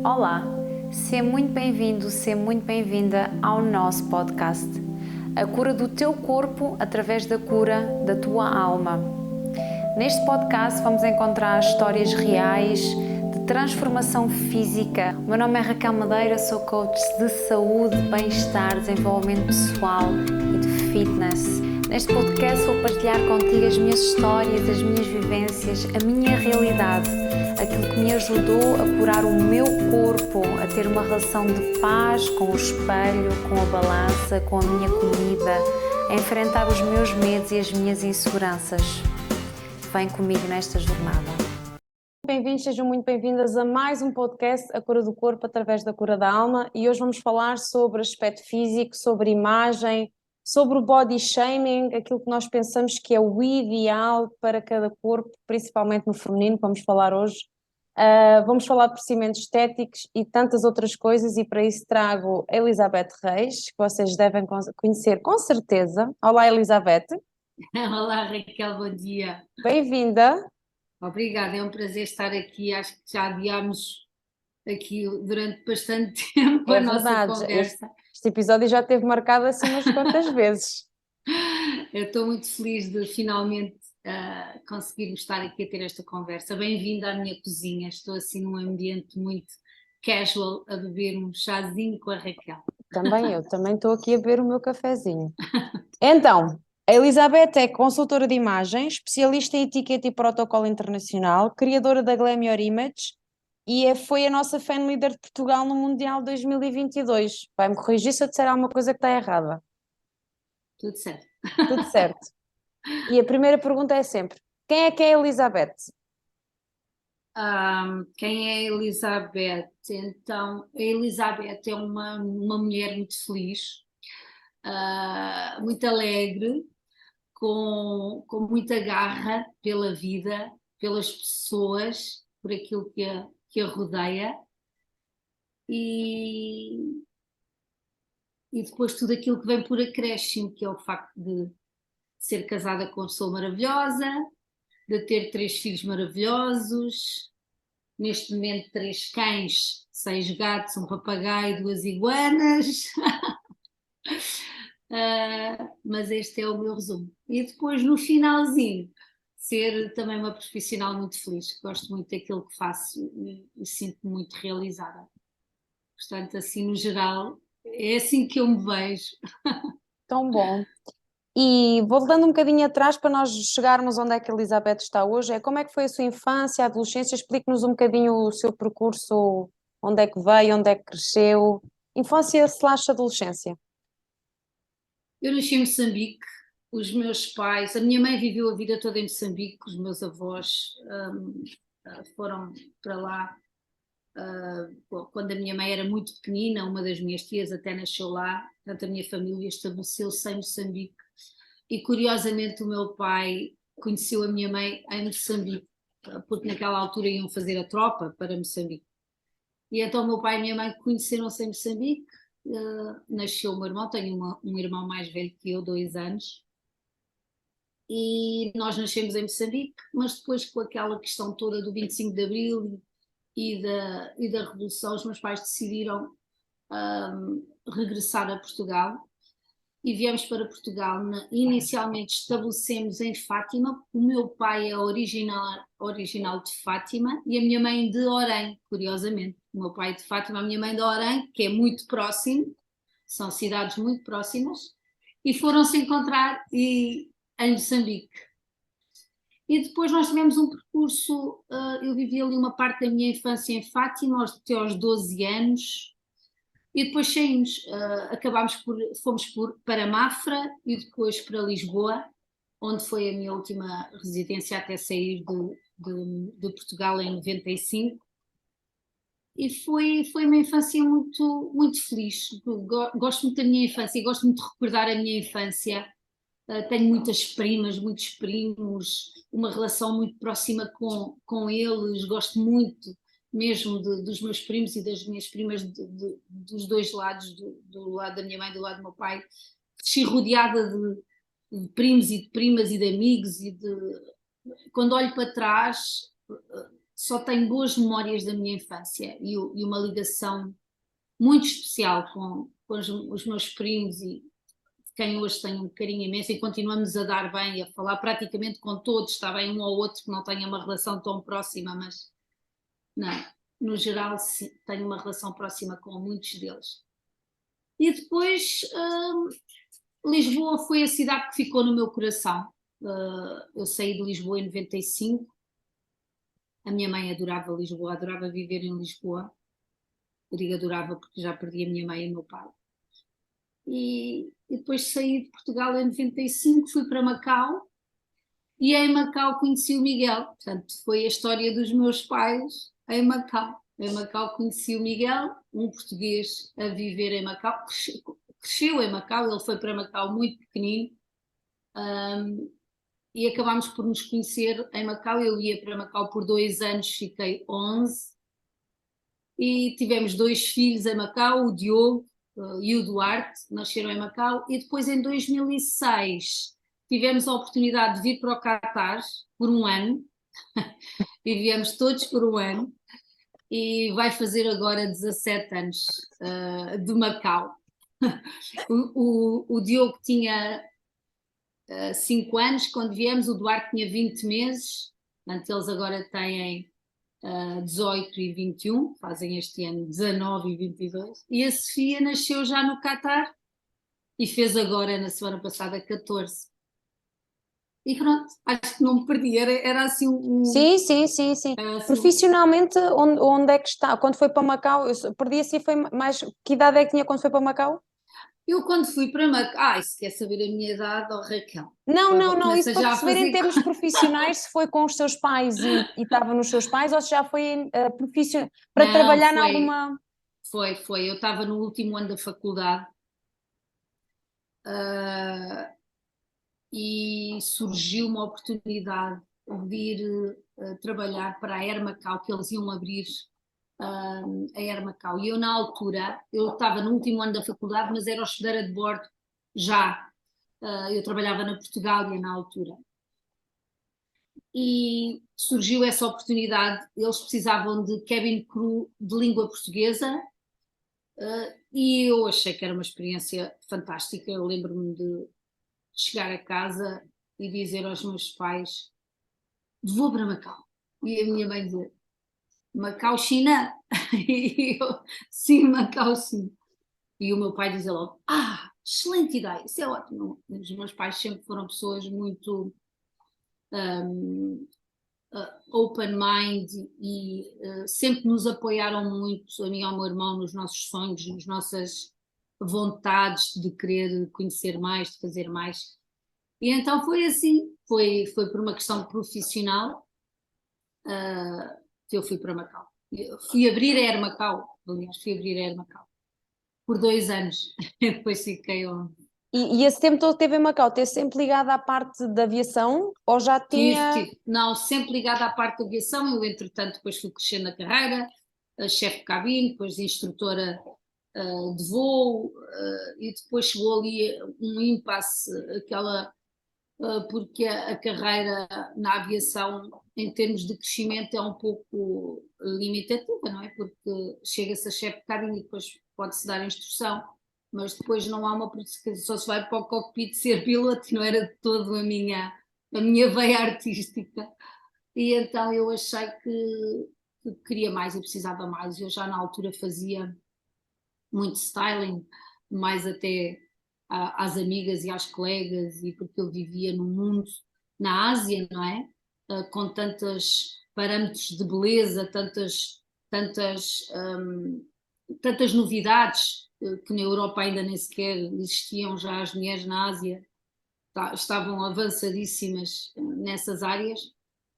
Olá, seja muito bem-vindo, seja muito bem-vinda ao nosso podcast. A cura do teu corpo através da cura da tua alma. Neste podcast vamos encontrar histórias reais de transformação física. O meu nome é Raquel Madeira, sou coach de saúde, bem-estar, desenvolvimento pessoal e de fitness. Neste podcast vou partilhar contigo as minhas histórias, as minhas vivências, a minha realidade, aquilo que me ajudou a curar o meu corpo, a ter uma relação de paz com o espelho, com a balança, com a minha comida, a enfrentar os meus medos e as minhas inseguranças. Vem comigo nesta jornada. Bem-vindos, sejam muito bem-vindas a mais um podcast, A Cura do Corpo através da Cura da Alma, e hoje vamos falar sobre aspecto físico, sobre imagem, sobre o body shaming, aquilo que nós pensamos que é o ideal para cada corpo, principalmente no feminino, vamos falar hoje. Vamos falar de procedimentos estéticos e tantas outras coisas, e para isso trago a Elizabeth Reis, que vocês devem conhecer com certeza. Olá, Elizabeth. Olá, Raquel, bom dia. Bem-vinda. Obrigada, é um prazer estar aqui. Acho que já adiámos aqui durante bastante tempo É a nossa verdade, conversa. este episódio já esteve marcado assim umas quantas vezes. Eu estou muito feliz de finalmente conseguirmos estar aqui a ter esta conversa. Bem-vinda à minha cozinha. Estou assim num ambiente muito casual a beber um chazinho com a Raquel. Também eu, também estou aqui a beber o meu cafezinho. Então, a Elizabeth é consultora de imagem, especialista em etiqueta e protocolo internacional, criadora da Glamour Image e foi a nossa fan leader de Portugal no Mundial 2022. Vai-me corrigir se eu disser alguma coisa que está errada. Tudo certo. Tudo certo. E a primeira pergunta é sempre: quem é a Elizabeth? Quem é a Elizabeth? Então, a Elizabeth é uma mulher muito feliz, muito alegre, com muita garra pela vida, pelas pessoas, por aquilo que a rodeia e, e depois tudo aquilo que vem por acréscimo, que é o facto de ser casada com uma pessoa maravilhosa, de ter 3 filhos maravilhosos, neste momento 3 cães, 6 gatos, um papagaio, 2 iguanas. Mas este é o meu resumo. E depois, no finalzinho, ser também uma profissional muito feliz. Gosto muito daquilo que faço e sinto-me muito realizada. Portanto, assim, no geral, é assim que eu me vejo. Tão bom. E voltando um bocadinho atrás para nós chegarmos onde é que a Elizabeth está hoje, como é que foi a sua infância, a adolescência? Explique-nos um bocadinho o seu percurso, onde é que veio, onde é que cresceu, infância/adolescência. Eu nasci em Moçambique, os meus pais, a minha mãe viveu a vida toda em Moçambique, os meus avós foram para lá. Quando a minha mãe era muito pequenina, uma das minhas tias até nasceu lá, portanto a minha família estabeleceu-se em Moçambique e curiosamente o meu pai conheceu a minha mãe em Moçambique, porque naquela altura iam fazer a tropa para Moçambique. E então o meu pai e a minha mãe conheceram-se em Moçambique, nasceu o meu irmão, tenho um irmão mais velho que eu, 2 anos, e nós nascemos em Moçambique, mas depois com aquela questão toda do 25 de Abril e da Revolução, os meus pais decidiram regressar a Portugal e viemos para Portugal. Inicialmente estabelecemos em Fátima. O meu pai é original de Fátima e a minha mãe de Orém, curiosamente. O meu pai de Fátima, a minha mãe de Orém, que é muito próximo, são cidades muito próximas, e foram se encontrar em Moçambique. E depois nós tivemos um percurso, eu vivi ali uma parte da minha infância em Fátima, até aos 12 anos, e depois saímos, fomos para Mafra e depois para Lisboa, onde foi a minha última residência até sair de Portugal em 95. E foi uma infância muito, muito feliz. Gosto muito da minha infância e gosto muito de recordar a minha infância. Tenho muitas primas, muitos primos, uma relação muito próxima com eles, gosto muito mesmo dos meus primos e das minhas primas dos dois lados, do lado da minha mãe e do lado do meu pai. Estou rodeada de primos e de primas e de amigos quando olho para trás só tenho boas memórias da minha infância e uma ligação muito especial com os meus primos e de quem hoje tenho um carinho imenso e continuamos a dar bem, a falar praticamente com todos, está bem um ou outro que não tenha uma relação tão próxima, mas não, no geral sim, tenho uma relação próxima com muitos deles. E depois Lisboa foi a cidade que ficou no meu coração. Eu saí de Lisboa em 95. A minha mãe adorava Lisboa, adorava viver em Lisboa. Eu digo adorava porque já perdi a minha mãe e o meu pai. E depois saí de Portugal em 95, fui para Macau e em Macau conheci o Miguel. Portanto, foi a história dos meus pais em Macau. Em Macau conheci o Miguel, um português a viver em Macau, cresceu em Macau, ele foi para Macau muito pequenino, e acabámos por nos conhecer em Macau. Eu ia para Macau por 2 anos, fiquei 11, e tivemos 2 filhos em Macau, o Diogo e o Duarte, nasceram em Macau, e depois em 2006 tivemos a oportunidade de vir para o Catar por 1 ano, e viemos todos por 1 ano, e vai fazer agora 17 anos de Macau. O Diogo tinha 5 anos quando viemos, o Duarte tinha 20 meses, portanto eles agora têm 18 e 21, fazem este ano 19 e 22, e a Sofia nasceu já no Catar e fez agora na semana passada 14. E pronto, acho que não me perdi, era assim Sim, sim, sim, sim. assim, Profissionalmente, onde é que está? Quando foi para Macau, eu perdi assim, foi mais. Que idade é que tinha quando foi para Macau? eu quando fui para Macau, se quer saber a minha idade, oh Raquel, Não, não, agora não, isso começa para já a perceber em fazer termos profissionais, se foi com os seus pais e estava nos seus pais, ou se já foi para Não, trabalhar em alguma. foi, eu estava no último ano da faculdade, uh, e surgiu uma oportunidade de ir trabalhar para a Air Macau, que eles iam abrir a Air Macau. E eu, na altura, eu estava no último ano da faculdade, mas era hospedeira de bordo já. Eu trabalhava na Portugália na altura. E surgiu essa oportunidade, eles precisavam de cabin crew de língua portuguesa, e eu achei que era uma experiência fantástica. Eu lembro-me de chegar a casa e dizer aos meus pais: vou para Macau. E a minha mãe dizer: Macau, China? E eu: sim, Macau, sim. E o meu pai dizia logo: excelente ideia, isso é ótimo. Os meus pais sempre foram pessoas muito open mind e sempre nos apoiaram muito, a mim e ao meu irmão, nos nossos sonhos, nas nossas vontades de querer conhecer mais, de fazer mais. E então foi assim, foi por uma questão profissional que eu fui para Macau. Eu fui abrir a Air Macau, aliás, fui abrir a Air Macau por 2 anos, depois fiquei onde. E esse tempo todo que teve em Macau, teve sempre ligado à parte da aviação ou já tinha. Não, sempre ligada à parte da aviação. Eu, entretanto, depois fui crescendo na carreira, chefe de cabine, depois instrutora de voo, e depois chegou ali um impasse, porque a carreira na aviação, em termos de crescimento, é um pouco limitativa, não é? Porque chega-se a chefe de cabine e depois pode-se dar instrução, mas depois não há uma só se vai para o cockpit ser piloto, não era de todo a minha veia artística. E então eu achei que queria mais e precisava mais. Eu já na altura fazia muito styling, mais até às amigas e às colegas, e porque eu vivia num mundo na Ásia, não é? Com tantos parâmetros de beleza, tantas novidades que na Europa ainda nem sequer existiam, já as mulheres na Ásia estavam avançadíssimas nessas áreas.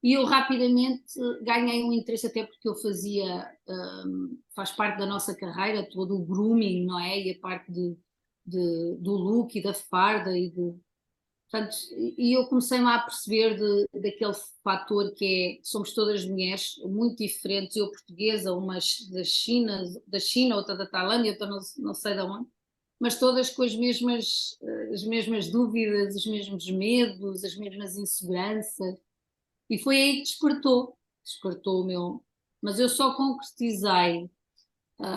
E eu rapidamente ganhei um interesse, até porque eu fazia, faz parte da nossa carreira, todo o grooming, não é? E a parte do look e da farda portanto, e eu comecei-me a perceber daquele fator que somos todas mulheres muito diferentes, eu portuguesa, uma da China, outra da Tailândia, outra não sei de onde, mas todas com as mesmas dúvidas, os mesmos medos, as mesmas inseguranças. E foi aí que despertou. descartou o meu. Mas eu só concretizei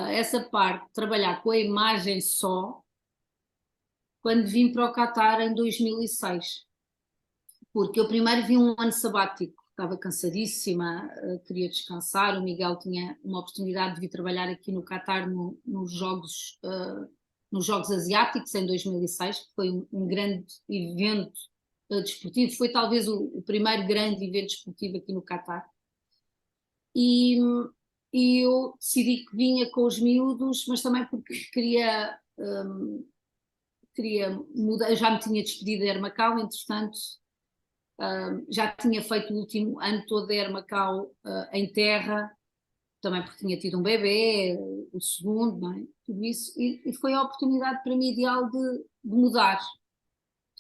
essa parte, trabalhar com a imagem só, quando vim para o Qatar em 2006. Porque eu primeiro vim um ano sabático, estava cansadíssima, queria descansar. O Miguel tinha uma oportunidade de vir trabalhar aqui no Qatar nos Jogos Asiáticos em 2006, que foi um grande evento desportivo, foi talvez o primeiro grande evento desportivo aqui no Qatar. E, e eu decidi que vinha com os miúdos, mas também porque queria mudar. Eu já me tinha despedido da Air Macau, entretanto. Já tinha feito o último ano todo da Air Macau em terra, também porque tinha tido um bebê, o segundo, não é? Tudo isso, e foi a oportunidade para mim ideal de mudar.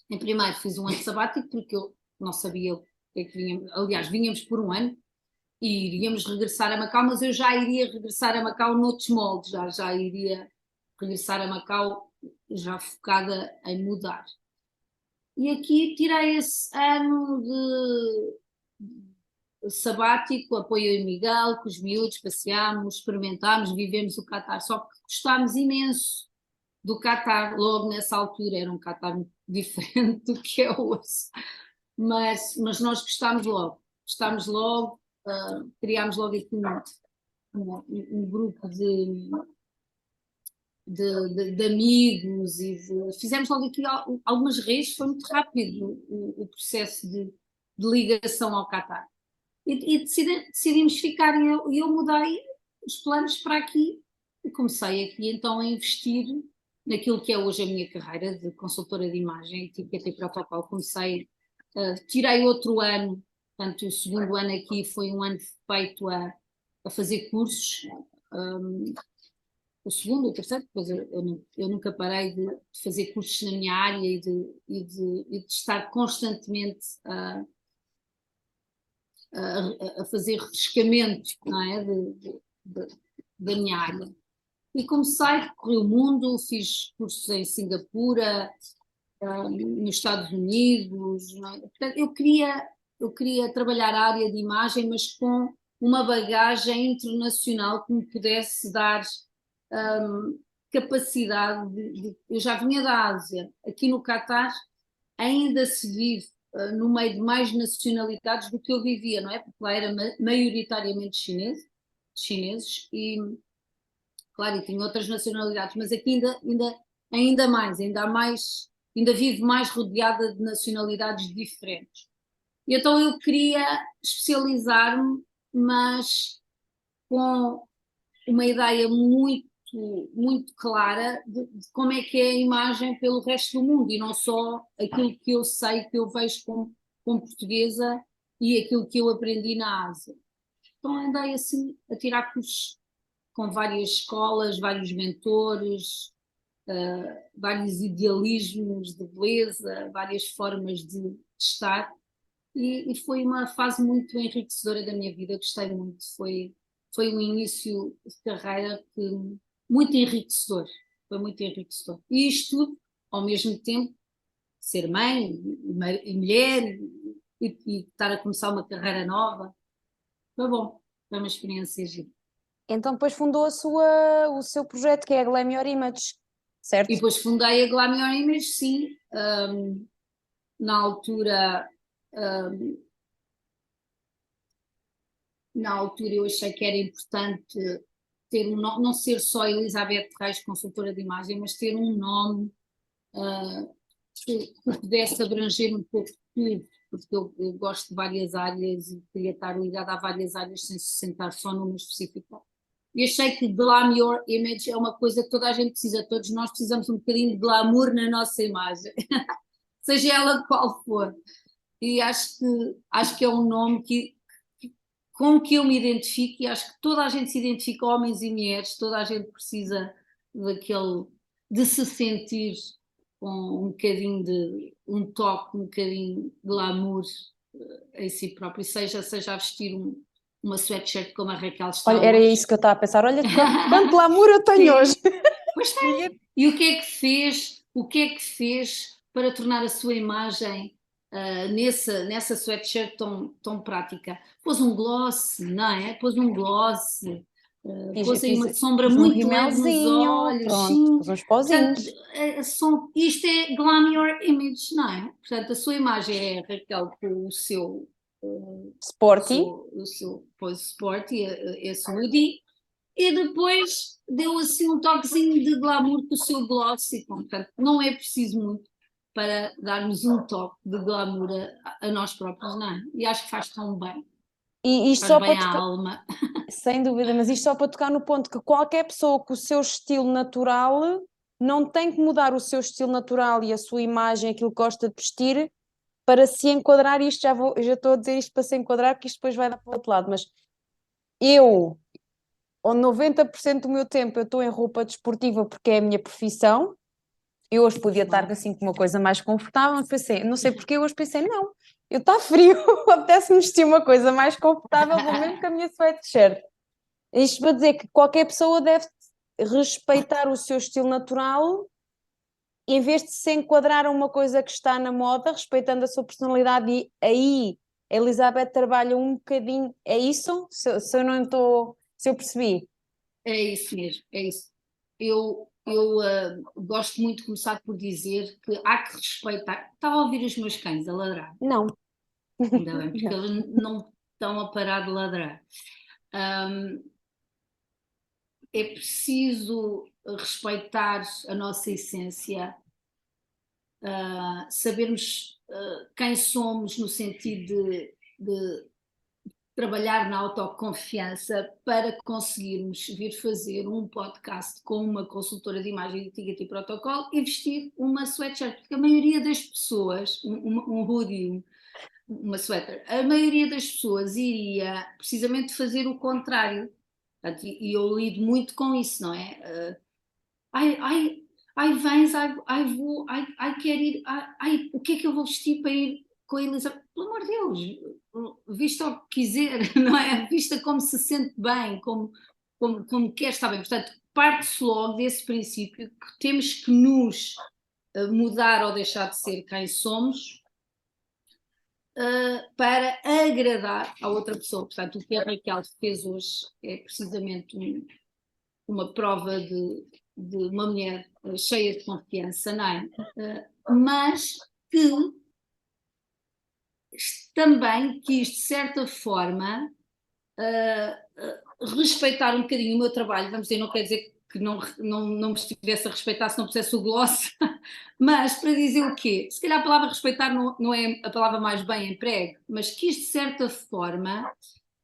Em primeiro fiz um ano sabático, porque eu não sabia o que é que vinha, aliás, vínhamos por um ano e iríamos regressar a Macau, mas eu já iria regressar a Macau noutros moldes, já iria regressar a Macau já focada em mudar. E aqui tirei esse ano de sabático, apoio o Miguel, com os miúdos, passeámos, experimentámos, vivemos o Qatar, só que gostámos imenso do Qatar, logo nessa altura era um Qatar muito diferente do que é hoje, mas nós gostámos logo, criámos logo aqui um grupo de amigos fizemos logo aqui algumas redes, foi muito rápido o processo de ligação ao Qatar. E decidimos ficar e eu mudei os planos para aqui e comecei aqui então a investir naquilo que é hoje a minha carreira de consultora de imagem, etiqueta e protocolo. Tirei outro ano, portanto o segundo ano aqui foi um ano feito a fazer cursos, o segundo, o terceiro, depois eu nunca parei de fazer cursos na minha área e de estar constantemente a fazer refrescamento, não é? Da minha área. E comecei, corri o mundo, fiz cursos em Singapura, nos Estados Unidos, não é? Portanto, eu queria trabalhar a área de imagem, mas com uma bagagem internacional que me pudesse dar capacidade eu já vinha da Ásia, aqui no Qatar ainda se vive no meio de mais nacionalidades do que eu vivia, não é? Porque lá era maioritariamente chineses e, claro, e tinha outras nacionalidades, mas aqui ainda mais, ainda vive mais rodeada de nacionalidades diferentes. E então eu queria especializar-me, mas com uma ideia muito clara de como é que é a imagem pelo resto do mundo e não só aquilo que eu sei, que eu vejo como portuguesa e aquilo que eu aprendi na Ásia. Então andei assim a tirar cursos com várias escolas, vários mentores, vários idealismos de beleza, várias formas de estar e foi uma fase muito enriquecedora da minha vida, gostei muito, foi um início de carreira muito enriquecedor, foi muito enriquecedor. E isto tudo, ao mesmo tempo, ser mãe e mulher e estar a começar uma carreira nova, foi bom, foi uma experiência gira. Então depois fundou o seu projeto, que é a Glam Your Image, certo? E depois fundei a Glam Your Image, sim, na altura eu achei que era importante ter não ser só Elizabeth Reis, consultora de imagem, mas ter um nome que pudesse abranger um pouco tudo, porque eu gosto de várias áreas e queria estar ligada a várias áreas sem se sentar só numa específica. E achei que Glam Your Image é uma coisa que toda a gente precisa, todos nós precisamos um bocadinho de glamour na nossa imagem, seja ela qual for. E acho que é um nome com que eu me identifico, e acho que toda a gente se identifica, homens e mulheres, toda a gente precisa de se sentir com um bocadinho um toque, um bocadinho de glamour em si próprio, seja a vestir uma sweatshirt como a Raquel está. Olha, era isso que eu estava a pensar, olha quanto glamour eu tenho hoje. Pois tem. E o que é que fez para tornar a sua imagem nessa sweatshirt tão prática. Pôs um gloss, não é? Pôs um gloss, pôs aí uma sombra Pus um muito leve nos rimelzinho, olhos, pronto, sim. pus uns Portanto, pozinhos. isto é glam your image, não é? Portanto, a sua imagem é a Raquel com Sporty. o seu pose sporty, esse hoodie, e depois deu assim um toquezinho de glamour com o seu gloss, e, portanto, não é preciso muito para darmos um toque de glamour a nós próprios, não é? E acho que faz tão bem, E isto faz só bem para à tocar, alma. sem dúvida, mas isto só para tocar no ponto que qualquer pessoa com o seu estilo natural não tem que mudar o seu estilo natural e a sua imagem, aquilo que gosta de vestir, para se enquadrar. Isto eu já estou a dizer isto para se enquadrar, porque isto depois vai dar para o outro lado, mas eu, ou 90% do meu tempo, eu estou em roupa desportiva porque é a minha profissão. Eu hoje podia estar assim com uma coisa mais confortável, mas pensei, não sei porque, eu hoje pensei, não, eu está frio, apetece-me vestir uma coisa mais confortável, vou mesmo com a minha sweatshirt. Isto para dizer que qualquer pessoa deve respeitar o seu estilo natural, em vez de se enquadrar a uma coisa que está na moda, respeitando a sua personalidade. E aí a Elizabeth trabalha um bocadinho, é isso? Se eu não estou, se eu percebi. É isso mesmo, é isso. Eu gosto muito de começar por dizer que há que respeitar. Estava a ouvir os meus cães a ladrar, Não. ainda bem, porque Não. eles não estão a parar de ladrar. Um, é preciso respeitar a nossa essência, sabermos quem somos no sentido de trabalhar na autoconfiança para conseguirmos vir fazer um podcast com uma consultora de imagem de etiqueta e protocolo e vestir uma sweatshirt, porque a maioria das pessoas, um hoodie, uma sweater, a maioria das pessoas iria precisamente fazer o contrário. Portanto, e eu lido muito com isso, não é? Ai, ai, ai, vens, ai, vou, ai, quero ir, ai, o que é que eu vou vestir para ir com a Elizabeth? Pelo amor de Deus, vista o que quiser, não é? Vista como se sente bem, como quer estar bem. Portanto, parte-se logo desse princípio que temos que nos mudar ou deixar de ser quem somos para agradar a outra pessoa. Portanto, o que a Raquel fez hoje é precisamente uma prova de uma mulher cheia de confiança, não é? Mas que também quis, de certa forma, respeitar um bocadinho o meu trabalho. Vamos dizer, não quer dizer que não me estivesse a respeitar se não pusesse o gloss, mas para dizer o quê? Se calhar a palavra respeitar não é a palavra mais bem emprego, mas quis, de certa forma,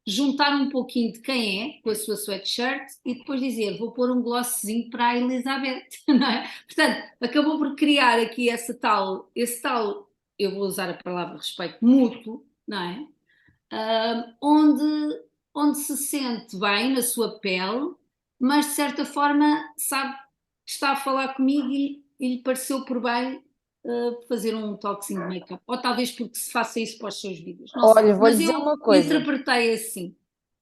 juntar um pouquinho de quem é com a sua sweatshirt e depois dizer, vou pôr um glosszinho para a Elizabeth, não é? Portanto, acabou por criar aqui esse tal, eu vou usar a palavra respeito mútuo, não é? Onde se sente bem na sua pele, mas de certa forma sabe que está a falar comigo e lhe pareceu por bem fazer um toquezinho de make-up. Ou talvez porque se faça isso para os seus vídeos, não sei. Olha, vou-lhe Mas dizer eu uma coisa. interpretei assim.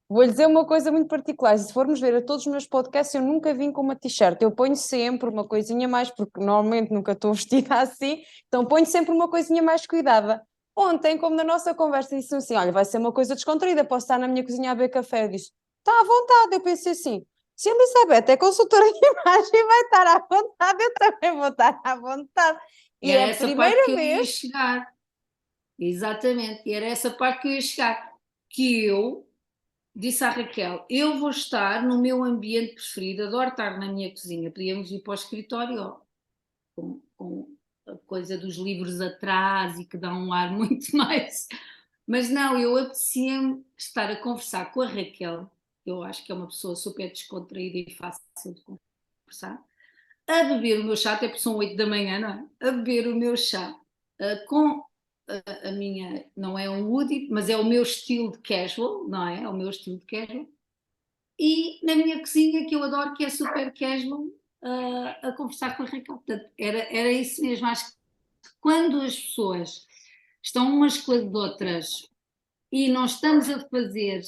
Vou-lhe dizer uma coisa muito particular. Se formos ver a todos os meus podcasts, eu nunca vim com uma t-shirt. Eu ponho sempre uma coisinha mais, porque normalmente nunca estou vestida assim, então ponho sempre uma coisinha mais cuidada. Ontem, como na nossa conversa, disse assim: olha, vai ser uma coisa descontraída, posso estar na minha cozinha a beber café. Eu disse: está à vontade. Eu pensei assim: se a Elizabeth é consultora de imagem, vai estar à vontade, eu também vou estar à vontade. E E é era a essa parte que primeira eu ia vez. chegar. Exatamente. E era essa parte que eu ia chegar. Que eu disse à Raquel, eu vou estar no meu ambiente preferido, adoro estar na minha cozinha. Podíamos ir para o escritório ó, com a coisa dos livros atrás e que dá um ar muito mais. Mas não, eu apetecia-me estar a conversar com a Raquel, eu acho que é uma pessoa super descontraída e fácil de conversar, a beber o meu chá, até porque são 8 da manhã, não é? A beber o meu chá com a minha, não é um hoodie, mas é o meu estilo de casual, não é? É o meu estilo de casual. E na minha cozinha, que eu adoro, que é super casual, a conversar com a Raquel. Portanto, era isso mesmo. Acho que quando as pessoas estão umas com as outras e não estamos a fazer,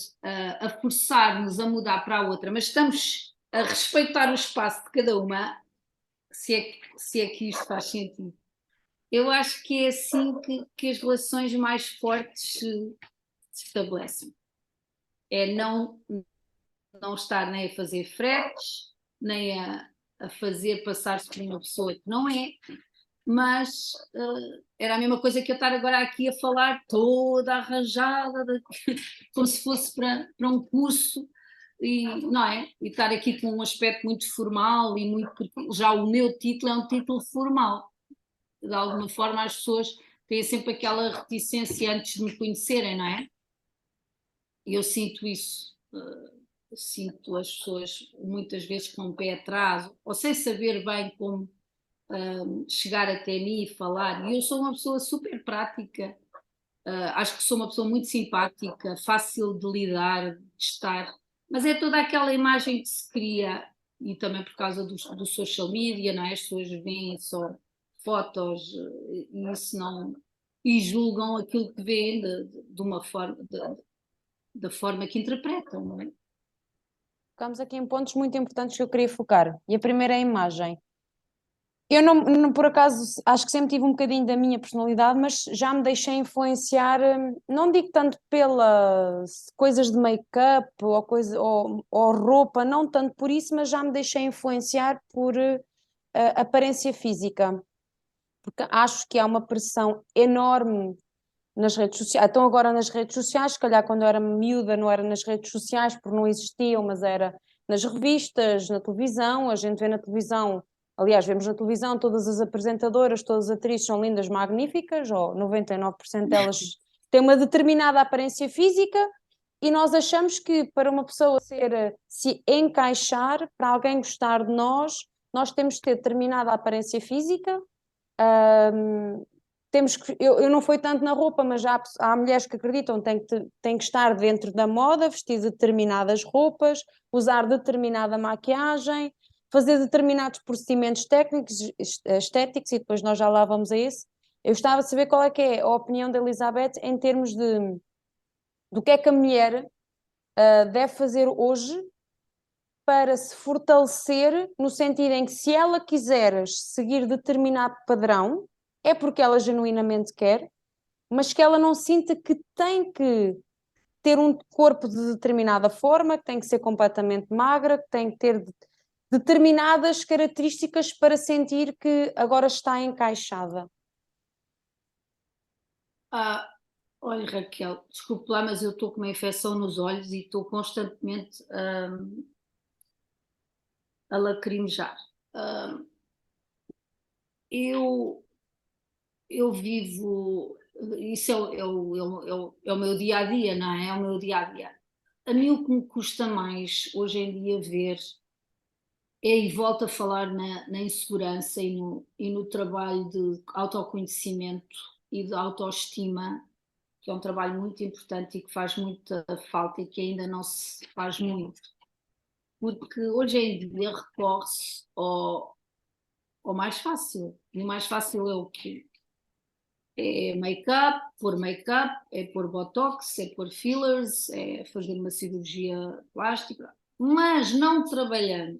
a forçar-nos a mudar para a outra, mas estamos a respeitar o espaço de cada uma, se é que isto faz sentido. Eu acho que é assim que as relações mais fortes se estabelecem. É não estar nem a fazer fretes, nem a fazer passar-se por uma pessoa que não é, mas era a mesma coisa que eu estar agora aqui a falar toda arranjada, como se fosse para um curso, e, não é? E estar aqui com um aspecto muito formal e muito. Já o meu título é um título formal. De alguma forma as pessoas têm sempre aquela reticência antes de me conhecerem, não é? E eu sinto isso. Sinto as pessoas muitas vezes com o pé atrás, ou sem saber bem como chegar até mim e falar. E eu sou uma pessoa super prática, acho que sou uma pessoa muito simpática, fácil de lidar, de estar, mas é toda aquela imagem que se cria, e também por causa do social media, não é? As pessoas veem só fotos e isso não. E julgam aquilo que vêem de uma forma, da forma que interpretam, não é? Ficamos aqui em pontos muito importantes que eu queria focar. E a primeira é a imagem. Eu por acaso, acho que sempre tive um bocadinho da minha personalidade, mas já me deixei influenciar, não digo tanto pelas coisas de make-up ou roupa, não tanto por isso, mas já me deixei influenciar por aparência física, porque acho que há uma pressão enorme nas redes sociais. Então agora nas redes sociais, se calhar quando eu era miúda não era nas redes sociais, porque não existiam, mas era nas revistas, na televisão, a gente vê na televisão, aliás, vemos na televisão todas as apresentadoras, todas as atrizes são lindas, magníficas, ou 99% delas têm uma determinada aparência física, e nós achamos que para uma pessoa se encaixar, para alguém gostar de nós temos que ter determinada aparência física. Temos que, eu não fui tanto na roupa, mas há mulheres que acreditam que têm que estar dentro da moda, vestir determinadas roupas, usar determinada maquiagem, fazer determinados procedimentos técnicos, estéticos, e depois nós já lá vamos a isso. Eu gostava de saber qual é que é a opinião da Elizabeth em termos do que é que a mulher deve fazer hoje para se fortalecer, no sentido em que se ela quiser seguir determinado padrão, é porque ela genuinamente quer, mas que ela não sinta que tem que ter um corpo de determinada forma, que tem que ser completamente magra, que tem que ter determinadas características para sentir que agora está encaixada. Olha, Raquel, desculpe lá, mas eu estou com uma infecção nos olhos e estou constantemente a lacrimejar. Eu vivo, isso é o meu dia a dia, não é? É o meu dia a dia. A mim o que me custa mais hoje em dia ver é, e volto a falar na insegurança e no trabalho de autoconhecimento e de autoestima, que é um trabalho muito importante e que faz muita falta e que ainda não se faz muito. Porque hoje em dia recorre-se ao mais fácil. E o mais fácil é o quê? É make-up, é pôr botox, é pôr fillers, é fazer uma cirurgia plástica, mas não trabalhando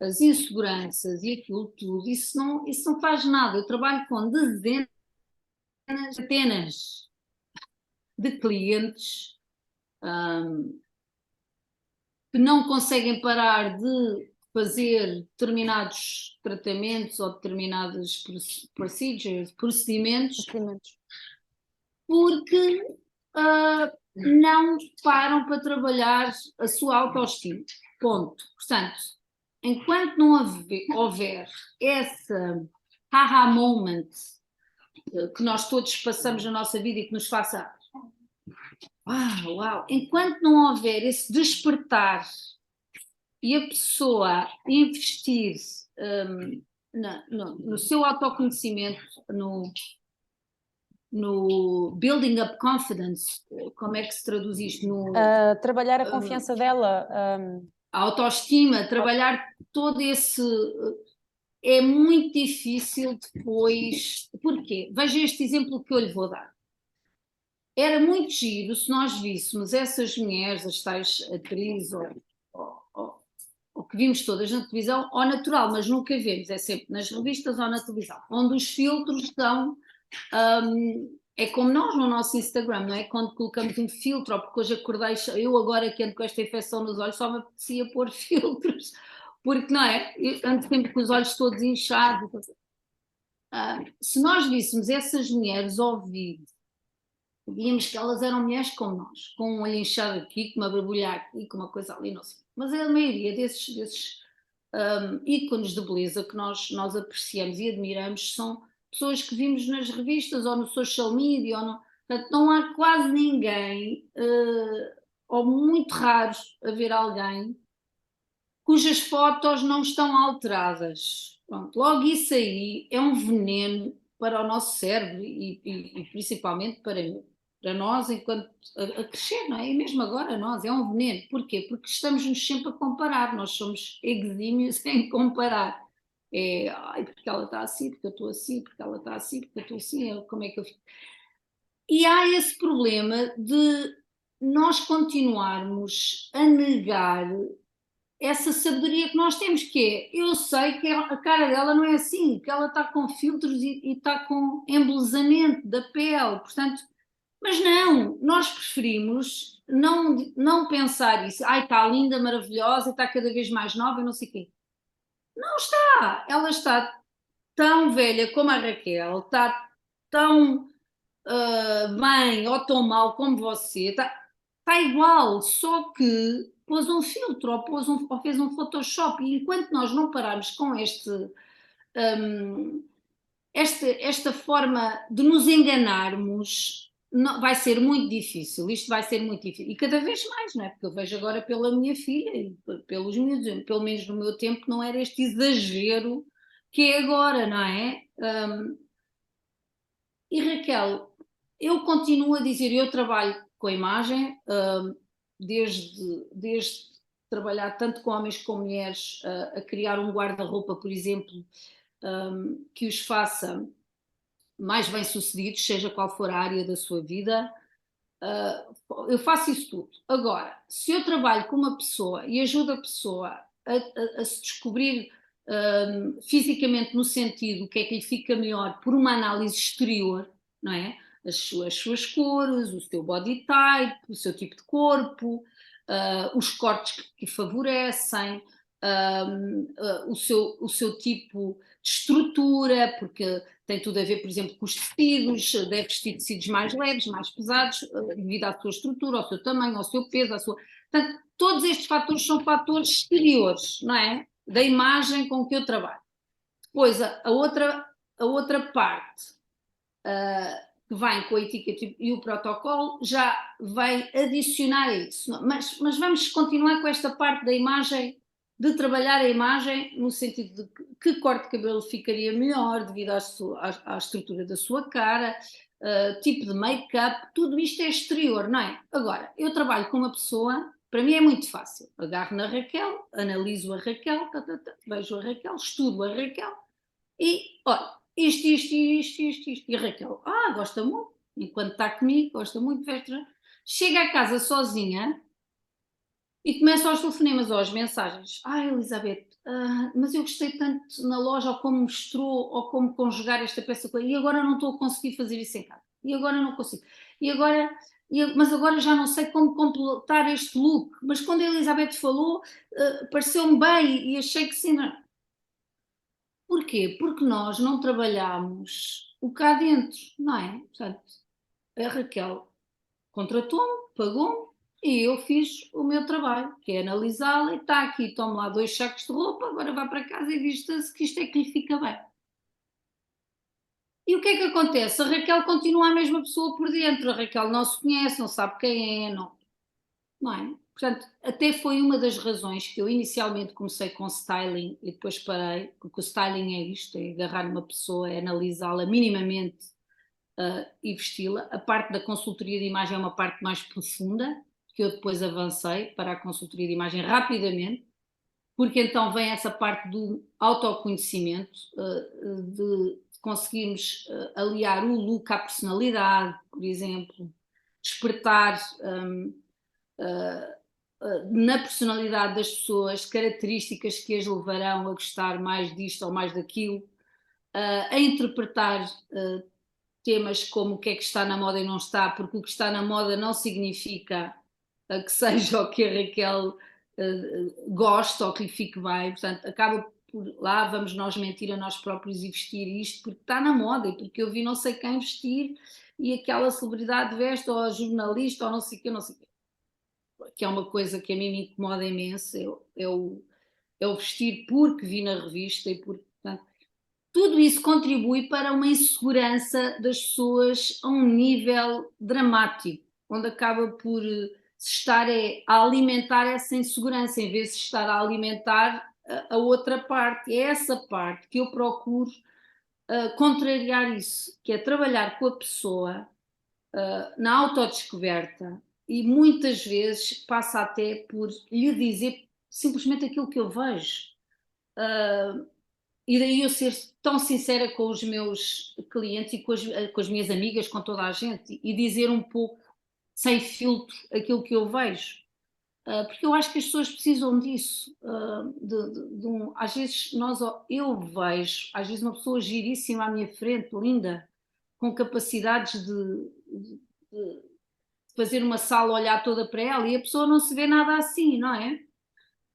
as inseguranças e aquilo tudo, isso não faz nada. Eu trabalho com dezenas, centenas de clientes que não conseguem parar de fazer determinados tratamentos ou determinados procedimentos, porque não param para trabalhar a sua autoestima. Ponto. Portanto, enquanto não houver essa haha moment que nós todos passamos na nossa vida e que nos faça uau, enquanto não houver esse despertar e a pessoa investir no seu autoconhecimento, no building up confidence, como é que se traduz isto? Trabalhar a confiança dela. A autoestima, trabalhar todo esse. É muito difícil depois. Porquê? Veja este exemplo que eu lhe vou dar. Era muito giro se nós víssemos essas mulheres, as tais atrizes ou ou que vimos todas na televisão, ou natural, mas nunca vemos, é sempre nas revistas ou na televisão, onde os filtros estão, é como nós no nosso Instagram, não é? Quando colocamos um filtro, ou porque hoje acordei, eu agora que ando com esta infecção nos olhos, só me apetecia pôr filtros, porque não é? Eu ando sempre com os olhos todos inchados. Se nós víssemos essas mulheres ao vivo, víamos que elas eram mulheres como nós, com um olho inchado aqui, com uma borbulha aqui, com uma coisa ali, não sei. Mas a maioria desses ícones de beleza que nós apreciamos e admiramos são pessoas que vimos nas revistas ou no social media, portanto, não há quase ninguém, ou muito raros haver alguém cujas fotos não estão alteradas. Pronto, logo isso aí é um veneno para o nosso cérebro e principalmente para nós enquanto a crescer, não é? E mesmo agora nós, é um veneno. Porquê? Porque estamos-nos sempre a comparar, nós somos exímios em comparar. É, ai, porque ela está assim, porque eu estou assim, porque ela está assim, porque eu estou assim, como é que eu fico? E há esse problema de nós continuarmos a negar essa sabedoria que nós temos, que é, eu sei que a cara dela não é assim, que ela está com filtros e está com embelezamento da pele, portanto, mas não, nós preferimos não pensar isso, ai, está linda, maravilhosa, está cada vez mais nova, não sei o quê. Não está, ela está tão velha como a Raquel, está tão bem ou tão mal como você, está igual, só que pôs um filtro ou fez um Photoshop, e enquanto nós não pararmos com esta forma de nos enganarmos, não, vai ser muito difícil, isto vai ser muito difícil, e cada vez mais, não é? Porque eu vejo agora pela minha filha e pelos miúdos, pelo menos no meu tempo não era este exagero que é agora, não é? E Raquel, eu continuo a dizer, eu trabalho com a imagem, desde trabalhar tanto com homens como mulheres, a criar um guarda-roupa, por exemplo, que os faça mais bem-sucedidos, seja qual for a área da sua vida. Eu faço isso tudo. Agora, se eu trabalho com uma pessoa e ajudo a pessoa a se descobrir fisicamente, no sentido que é que lhe fica melhor por uma análise exterior, não é? As suas cores, o seu body type, o seu tipo de corpo, os cortes que favorecem, o seu tipo de estrutura, porque tem tudo a ver, por exemplo, com os tecidos, deve vestir tecidos mais leves, mais pesados, devido à sua estrutura, ao seu tamanho, ao seu peso, à sua... Portanto, todos estes fatores são fatores exteriores, não é? Da imagem com que eu trabalho. Depois, a outra parte, que vem com a etiqueta e o protocolo, já vai adicionar isso. Mas vamos continuar com esta parte da imagem, de trabalhar a imagem no sentido de que corte de cabelo ficaria melhor devido à estrutura da sua cara, tipo de make-up, tudo isto é exterior, não é? Agora, eu trabalho com uma pessoa, para mim é muito fácil, agarro na Raquel, analiso a Raquel, vejo a Raquel, estudo a Raquel e, olha, isto, e a Raquel, gosta muito, enquanto está comigo, gosta muito, chega a casa sozinha e começa aos telefonemas ou às mensagens. Elizabeth, mas eu gostei tanto na loja, ou como mostrou, ou como conjugar esta peça, e agora não estou a conseguir fazer isso em casa. E agora não consigo. Mas agora já não sei como completar este look. Mas quando a Elizabeth falou, pareceu-me bem e achei que sim. Não. Porquê? Porque nós não trabalhamos o cá dentro, não é? Portanto, a Raquel contratou-me, pagou-me, e eu fiz o meu trabalho, que é analisá-la, e está aqui, tome lá 2 sacos de roupa, agora vá para casa e vista-se que isto é que lhe fica bem. E o que é que acontece? A Raquel continua a mesma pessoa por dentro, a Raquel não se conhece, não sabe quem é, não é? Portanto, até foi uma das razões que eu inicialmente comecei com styling e depois parei, porque o styling é isto, é agarrar uma pessoa, é analisá-la minimamente e vesti-la. A parte da consultoria de imagem é uma parte mais profunda, que eu depois avancei para a consultoria de imagem rapidamente, porque então vem essa parte do autoconhecimento, de conseguirmos aliar o look à personalidade, por exemplo, despertar na personalidade das pessoas, características que as levarão a gostar mais disto ou mais daquilo, a interpretar temas como o que é que está na moda e não está, porque o que está na moda não significa que seja o que a Raquel gosta ou que lhe fique bem, portanto acaba por lá vamos nós mentir a nós próprios e vestir isto porque está na moda e porque eu vi não sei quem vestir e aquela celebridade veste ou a jornalista ou não sei o que, não sei o que é uma coisa que a mim me incomoda imenso, é o vestir porque vi na revista e porque, portanto, tudo isso contribui para uma insegurança das pessoas a um nível dramático, onde acaba por se estar a alimentar essa insegurança, em vez de estar a alimentar a outra parte. É essa parte que eu procuro contrariar isso, que é trabalhar com a pessoa na autodescoberta e muitas vezes passa até por lhe dizer simplesmente aquilo que eu vejo. E daí eu ser tão sincera com os meus clientes e com as minhas amigas, com toda a gente, e dizer um pouco, sem filtro, aquilo que eu vejo. Porque eu acho que as pessoas precisam disso. Às vezes eu vejo, às vezes uma pessoa giríssima à minha frente, linda, com capacidades de fazer uma sala olhar toda para ela, e a pessoa não se vê nada assim, não é?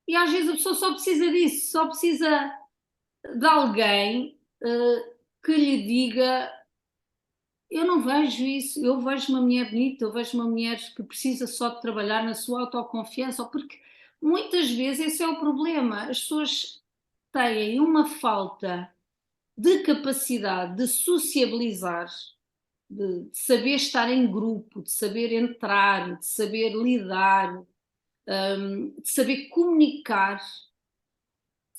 E às vezes a pessoa só precisa disso, só precisa de alguém que lhe diga: eu não vejo isso, eu vejo uma mulher bonita, eu vejo uma mulher que precisa só de trabalhar na sua autoconfiança, porque muitas vezes esse é o problema, as pessoas têm uma falta de capacidade de sociabilizar, de saber estar em grupo, de saber entrar, de saber lidar, de saber comunicar,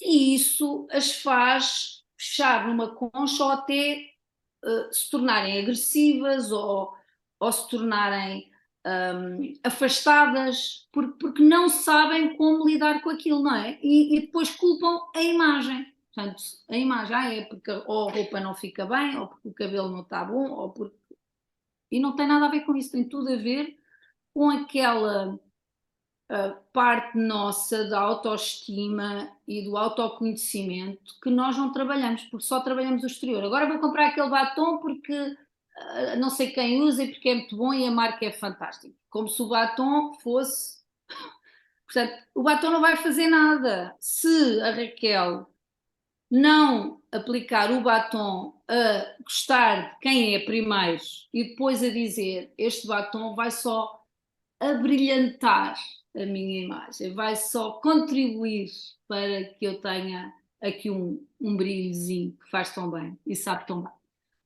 e isso as faz fechar numa concha ou até se tornarem agressivas ou se tornarem afastadas porque não sabem como lidar com aquilo, não é? E depois culpam a imagem. Portanto, a imagem é porque ou a roupa não fica bem, ou porque o cabelo não está bom, ou porque... E não tem nada a ver com isso, tem tudo a ver com aquela parte nossa da autoestima e do autoconhecimento que nós não trabalhamos, porque só trabalhamos o exterior. Agora vou comprar aquele batom porque não sei quem usa e porque é muito bom e a marca é fantástica. Como se o batom fosse... Portanto, o batom não vai fazer nada. Se a Raquel não aplicar o batom a gostar de quem é primeiro e depois a dizer este batom vai só abrilhantar a minha imagem, vai só contribuir para que eu tenha aqui um brilhozinho que faz tão bem e sabe tão bem.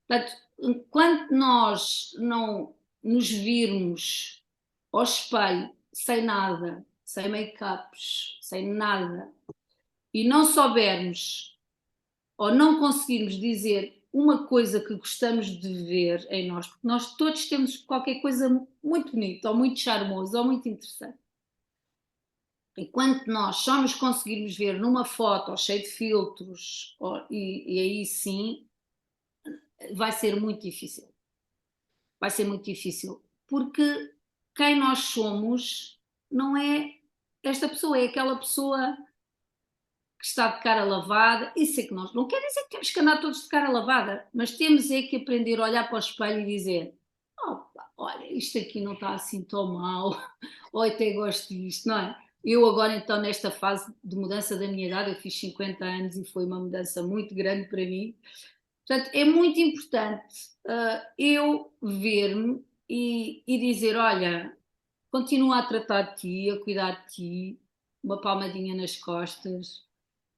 Portanto, enquanto nós não nos virmos ao espelho sem nada, sem make-ups, sem nada, e não soubermos ou não conseguirmos dizer uma coisa que gostamos de ver em nós, porque nós todos temos qualquer coisa muito bonita, ou muito charmoso, ou muito interessante. Enquanto nós só nos conseguirmos ver numa foto ou cheia de filtros, e aí sim vai ser muito difícil. Vai ser muito difícil, porque quem nós somos não é esta pessoa, é aquela pessoa que está de cara lavada. Isso é que nós, não quer dizer que temos que andar todos de cara lavada, mas temos é que aprender a olhar para o espelho e dizer: opa, olha, isto aqui não está assim tão mal, ou até gosto disto, não é? Eu agora então nesta fase de mudança da minha idade, eu fiz 50 anos e foi uma mudança muito grande para mim. Portanto, é muito importante eu ver-me e dizer: olha, continua a tratar de ti, a cuidar de ti, uma palmadinha nas costas,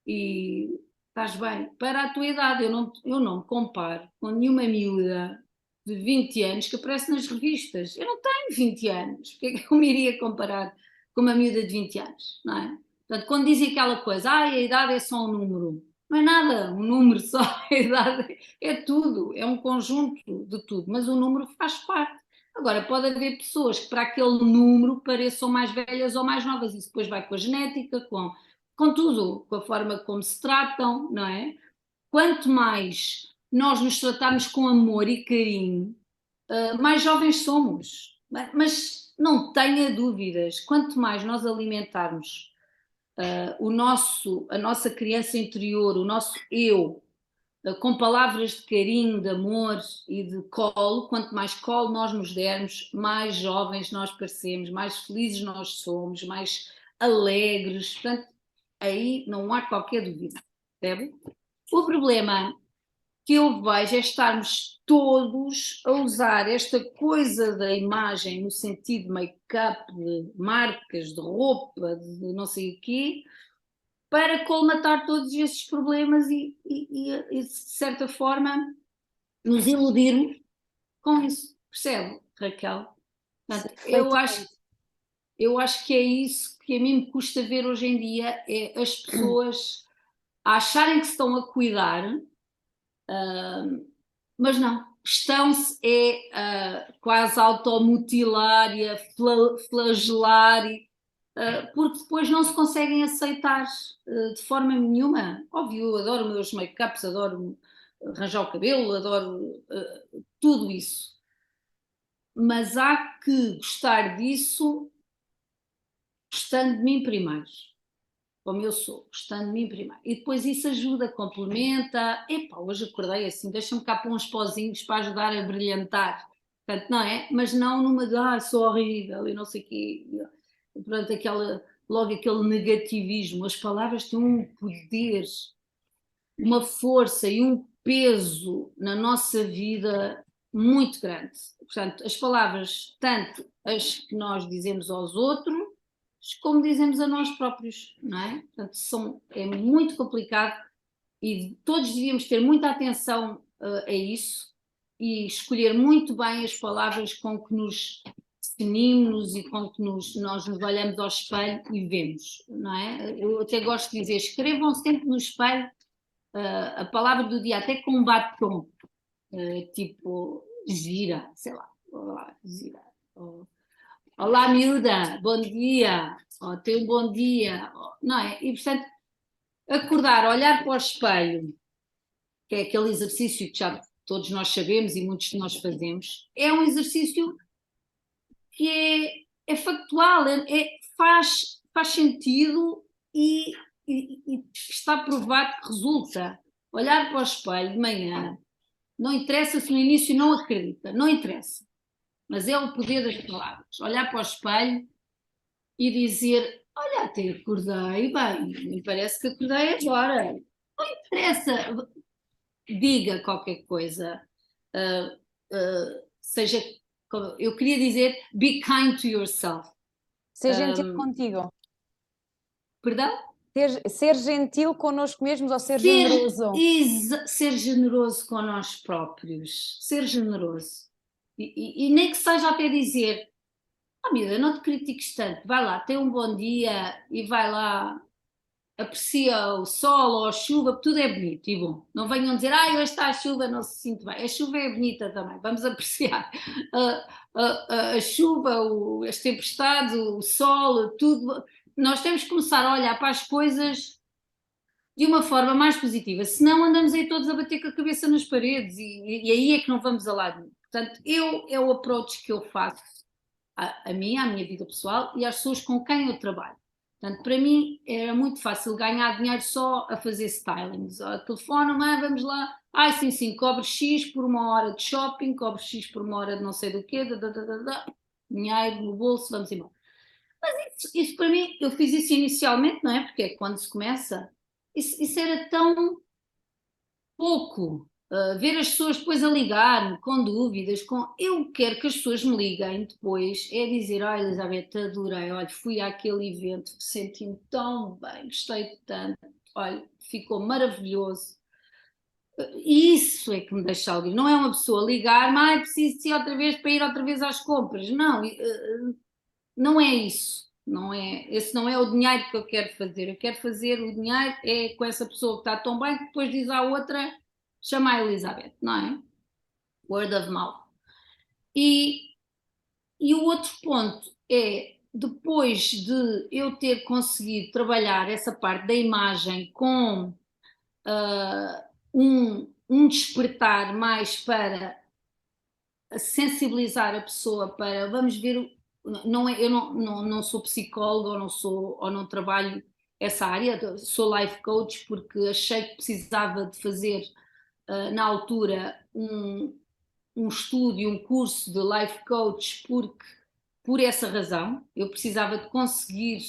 e estás bem. Para a tua idade, eu não me comparo com nenhuma miúda de 20 anos que aparece nas revistas. Eu não tenho 20 anos, porque é que eu me iria comparar com uma miúda de 20 anos, não é? Portanto, quando dizem aquela coisa: a idade é só um número. Não é nada, um número só, a idade é tudo, é um conjunto de tudo, mas o número faz parte. Agora, pode haver pessoas que para aquele número pareçam mais velhas ou mais novas, isso depois vai com a genética, com tudo, com a forma como se tratam, não é? Quanto mais nós nos tratarmos com amor e carinho, mais jovens somos. Mas não tenha dúvidas, quanto mais nós alimentarmos a nossa criança interior, o nosso eu, com palavras de carinho, de amor e de colo, quanto mais colo nós nos dermos, mais jovens nós parecemos, mais felizes nós somos, mais alegres. Portanto, aí não há qualquer dúvida, percebe? O problema que eu vejo é estarmos todos a usar esta coisa da imagem no sentido de make-up, de marcas, de roupa, de não sei o quê, para colmatar todos esses problemas e, de certa forma, nos iludirmos com isso. Percebe, Raquel? Portanto, eu acho que é isso que a mim me custa ver hoje em dia, é as pessoas a acharem que se estão a cuidar, mas não, estão-se quase a automutilar e a flagelar, porque depois não se conseguem aceitar de forma nenhuma. Óbvio, eu adoro meus make-ups, adoro arranjar o cabelo, adoro tudo isso. Mas há que gostar disso gostando de mim primeiro, como eu sou, gostando de mim primeiro. E depois isso ajuda, complementa. Epá, hoje acordei assim, deixa-me cá pôr uns pozinhos para ajudar a brilhantar. Portanto, não é? Mas não numa de, sou horrível e não sei o quê. Portanto, logo aquele negativismo. As palavras têm um poder, uma força e um peso na nossa vida muito grande. Portanto, as palavras, tanto as que nós dizemos aos outros, como dizemos a nós próprios, não é? Portanto, é muito complicado e todos devíamos ter muita atenção a isso e escolher muito bem as palavras com que nos definimos e com que nós nos olhamos ao espelho e vemos, não é? Eu até gosto de dizer, escrevam sempre no espelho a palavra do dia, até com um batom, tipo gira, sei lá, gira. Olá, miúda, bom dia, tenha um bom dia, não é? E, portanto, acordar, olhar para o espelho, que é aquele exercício que já todos nós sabemos e muitos de nós fazemos, é um exercício que é factual, faz sentido e está provado que resulta. Olhar para o espelho de manhã, não interessa se no início não acredita, não interessa, mas é o poder das palavras. Olhar para o espelho e dizer, olha, até acordei bem, me parece que acordei agora. Não interessa, diga qualquer coisa, seja, eu queria dizer, be kind to yourself. Ser gentil contigo. Perdão? Ser gentil connosco mesmos ou ser generoso? Ser generoso com nós próprios, ser generoso. E nem que seja até dizer, amiga, não te critiques tanto, vai lá, tem um bom dia e vai lá, aprecia o sol ou a chuva, tudo é bonito e bom. Não venham dizer, hoje está a chuva, não se sinto bem. A chuva é bonita também, vamos apreciar a chuva, as tempestades, o sol, tudo. Nós temos que começar a olhar para as coisas de uma forma mais positiva, senão andamos aí todos a bater com a cabeça nas paredes e aí é que não vamos a lado nenhum. Portanto, é o approach que eu faço a mim, à minha vida pessoal e às pessoas com quem eu trabalho. Portanto, para mim era muito fácil ganhar dinheiro só a fazer stylings. Telefone, vamos lá, sim, cobre X por uma hora de shopping, cobre X por uma hora de não sei do quê, dinheiro no bolso, vamos embora. Mas isso para mim, eu fiz isso inicialmente, não é? Porque é quando se começa, isso era tão pouco. Ver as pessoas depois a ligar-me com dúvidas, eu quero que as pessoas me liguem depois, é dizer, Elizabeth, adorei, olha, fui àquele evento, senti-me tão bem, gostei tanto, olha, ficou maravilhoso. Isso é que me deixa alegre, não é uma pessoa ligar-me, preciso de ir outra vez para ir outra vez às compras, não, não é isso. Esse não é o dinheiro que eu quero fazer. Eu quero fazer o dinheiro com essa pessoa que está tão bem que depois diz à outra, chama a Elizabeth, não é? Word of mouth. E o outro ponto é, depois de eu ter conseguido trabalhar essa parte da imagem com um despertar mais para sensibilizar a pessoa para, vamos ver eu não sou psicóloga, ou não trabalho essa área, sou life coach porque achei que precisava de fazer na altura um estudo, um curso de life coach, porque por essa razão eu precisava de conseguir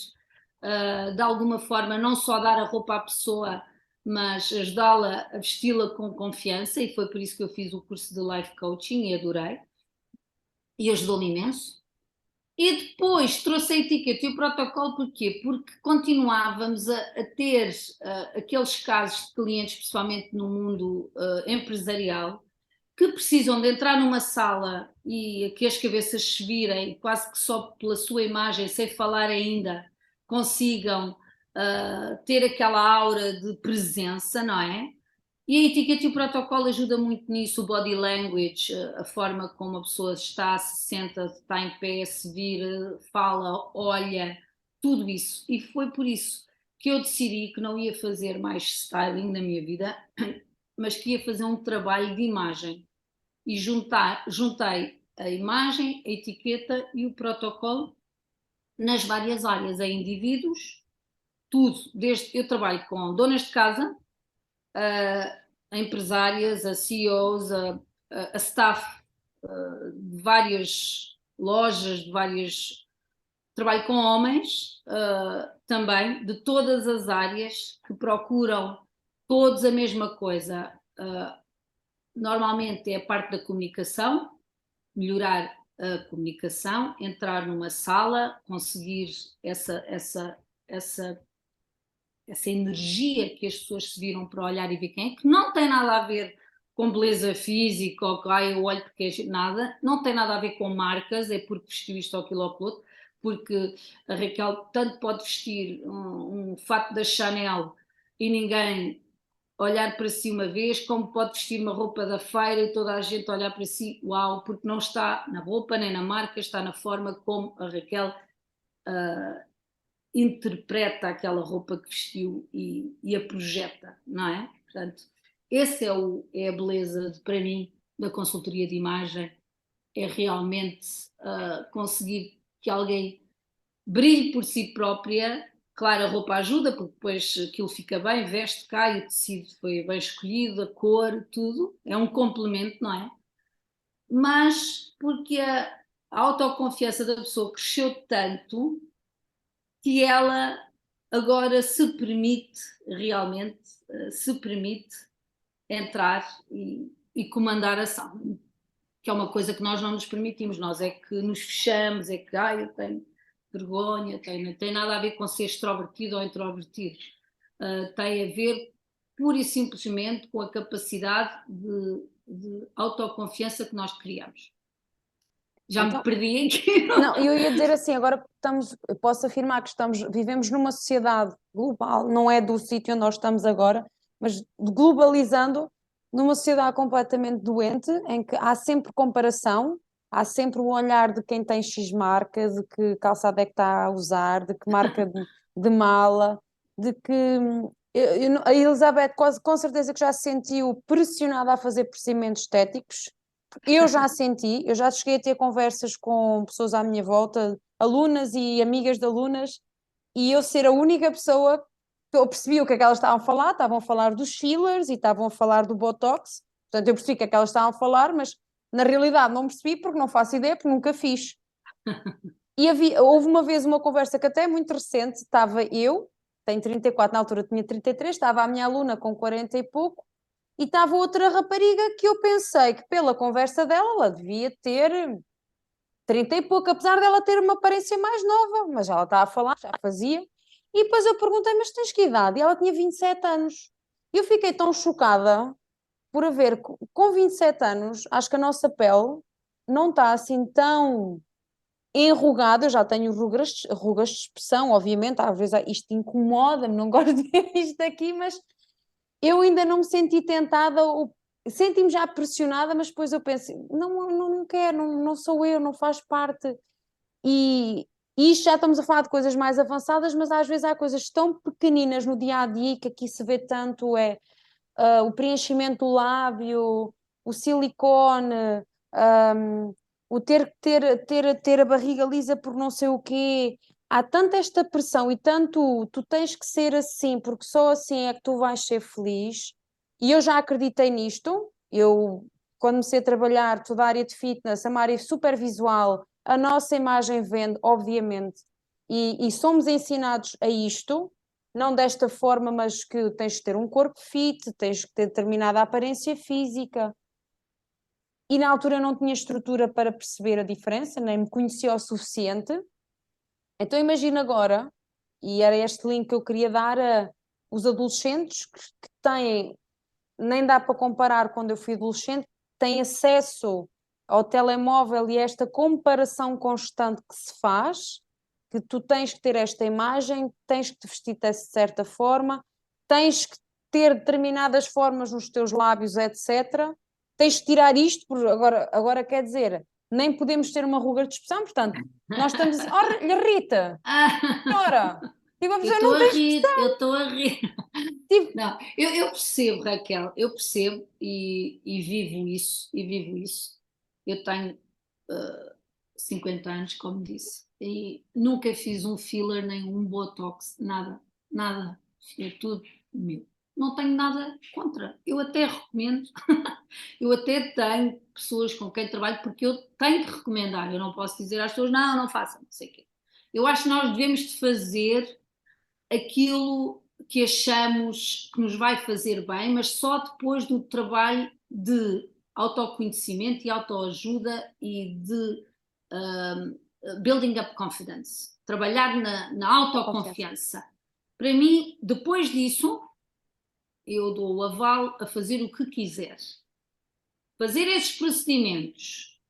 de alguma forma não só dar a roupa à pessoa, mas ajudá-la a vesti-la com confiança, e foi por isso que eu fiz o curso de life coaching e adorei, e ajudou-me imenso. E depois trouxe a etiqueta e o protocolo, porquê? Porque continuávamos a ter aqueles casos de clientes, principalmente no mundo empresarial, que precisam de entrar numa sala e que as cabeças se virem, quase que só pela sua imagem, sem falar ainda, consigam ter aquela aura de presença, não é? E a etiqueta e o protocolo ajuda muito nisso, o body language, a forma como a pessoa está, se senta, se está em pé, se vira, fala, olha, tudo isso. E foi por isso que eu decidi que não ia fazer mais styling na minha vida, mas que ia fazer um trabalho de imagem. E juntei a imagem, a etiqueta e o protocolo nas várias áreas, a indivíduos, tudo. Desde eu trabalho com donas de casa, a empresárias, a CEOs, a staff de várias lojas, de várias. Trabalho com homens também, de todas as áreas, que procuram todos a mesma coisa. Normalmente é a parte da comunicação, melhorar a comunicação, entrar numa sala, conseguir essa essa energia que as pessoas se viram para olhar e ver quem é, que não tem nada a ver com beleza física, ou que eu olho porque é nada, não tem nada a ver com marcas, é porque vestiu isto ou aquilo ou aquilo outro, porque a Raquel tanto pode vestir um fato da Chanel e ninguém olhar para si uma vez, como pode vestir uma roupa da feira e toda a gente olhar para si, uau, porque não está na roupa nem na marca, está na forma como a Raquel interpreta aquela roupa que vestiu e a projeta, não é? Portanto, esse é a beleza, para mim, da consultoria de imagem, é realmente conseguir que alguém brilhe por si própria. Claro, a roupa ajuda, porque depois aquilo fica bem, veste, cai, o tecido foi bem escolhido, a cor, tudo, é um complemento, não é? Mas porque a autoconfiança da pessoa cresceu tanto que ela agora se permite realmente, se permite entrar e comandar a ação, que é uma coisa que nós não nos permitimos, nós é que nos fechamos, é que eu tenho vergonha, não tem nada a ver com ser extrovertido ou introvertido, tem a ver pura e simplesmente com a capacidade de autoconfiança que nós criamos. Já me Então, perdi aqui. não, eu ia dizer assim, agora eu posso afirmar que vivemos numa sociedade global, não é do sítio onde nós estamos agora, mas globalizando, numa sociedade completamente doente, em que há sempre comparação, há sempre o olhar de quem tem X marca, de que calçado é que está a usar, de que marca de mala, de que a Elizabeth quase com certeza que já se sentiu pressionada a fazer procedimentos estéticos. Eu já senti, eu já cheguei a ter conversas com pessoas à minha volta, alunas e amigas de alunas, e eu ser a única pessoa que eu percebi o que é que elas estavam a falar dos fillers e estavam a falar do Botox, portanto eu percebi o que é que elas estavam a falar, mas na realidade não percebi porque não faço ideia, porque nunca fiz. E houve uma vez uma conversa que até é muito recente, estava eu, tenho 34, na altura tinha 33, estava a minha aluna com 40 e pouco, e estava outra rapariga que eu pensei que pela conversa dela, ela devia ter 30 e pouco, apesar dela ter uma aparência mais nova, mas ela estava a falar, já fazia. E depois eu perguntei, mas tens que idade? E ela tinha 27 anos. E eu fiquei tão chocada por haver, com 27 anos, acho que a nossa pele não está assim tão enrugada. Eu já tenho rugas de expressão, obviamente, às vezes isto incomoda-me, não gosto de ver isto aqui, mas eu ainda não me senti tentada, senti-me já pressionada, mas depois eu penso, não quero, não sou eu, não faz parte. E isto já estamos a falar de coisas mais avançadas, mas às vezes há coisas tão pequeninas no dia a dia que aqui se vê tanto, o preenchimento do lábio, o silicone, o ter a barriga lisa por não sei o quê. Há tanta esta pressão e tanto tu tens que ser assim, porque só assim é que tu vais ser feliz. E eu já acreditei nisto. Eu, quando comecei a trabalhar toda a área de fitness, é uma área super visual, a nossa imagem vende, obviamente, e somos ensinados a isto, não desta forma, mas que tens que ter um corpo fit, tens que ter determinada aparência física. E na altura eu não tinha estrutura para perceber a diferença, nem me conhecia o suficiente. Então imagina agora, e era este link que eu queria dar a os adolescentes que têm, nem dá para comparar quando eu fui adolescente, têm acesso ao telemóvel e esta comparação constante que se faz, que tu tens que ter esta imagem, tens que te vestir de certa forma, tens que ter determinadas formas nos teus lábios, etc. Tens que tirar isto, porque agora quer dizer, nem podemos ter uma ruga de expressão, portanto, nós estamos assim, oh Rita, senhora, tipo, a Eu pessoa estou não a tem rir, expressão, eu estou a rir. tipo, Não, eu percebo, Raquel, eu percebo e vivo isso, e vivo isso. Eu tenho 50 anos, como disse, e nunca fiz um filler nem um botox, nada, nada, é tudo meu. Não tenho nada contra, eu até recomendo, eu até tenho pessoas com quem trabalho, porque eu tenho que recomendar, eu não posso dizer às pessoas, não, não façam, não sei o quê. Eu acho que nós devemos de fazer aquilo que achamos que nos vai fazer bem, mas só depois do trabalho de autoconhecimento e autoajuda e de building up confidence, trabalhar na a confiança. autoconfiança. Para mim, depois disso, eu dou o aval a fazer o que quiser. Fazer esses procedimentos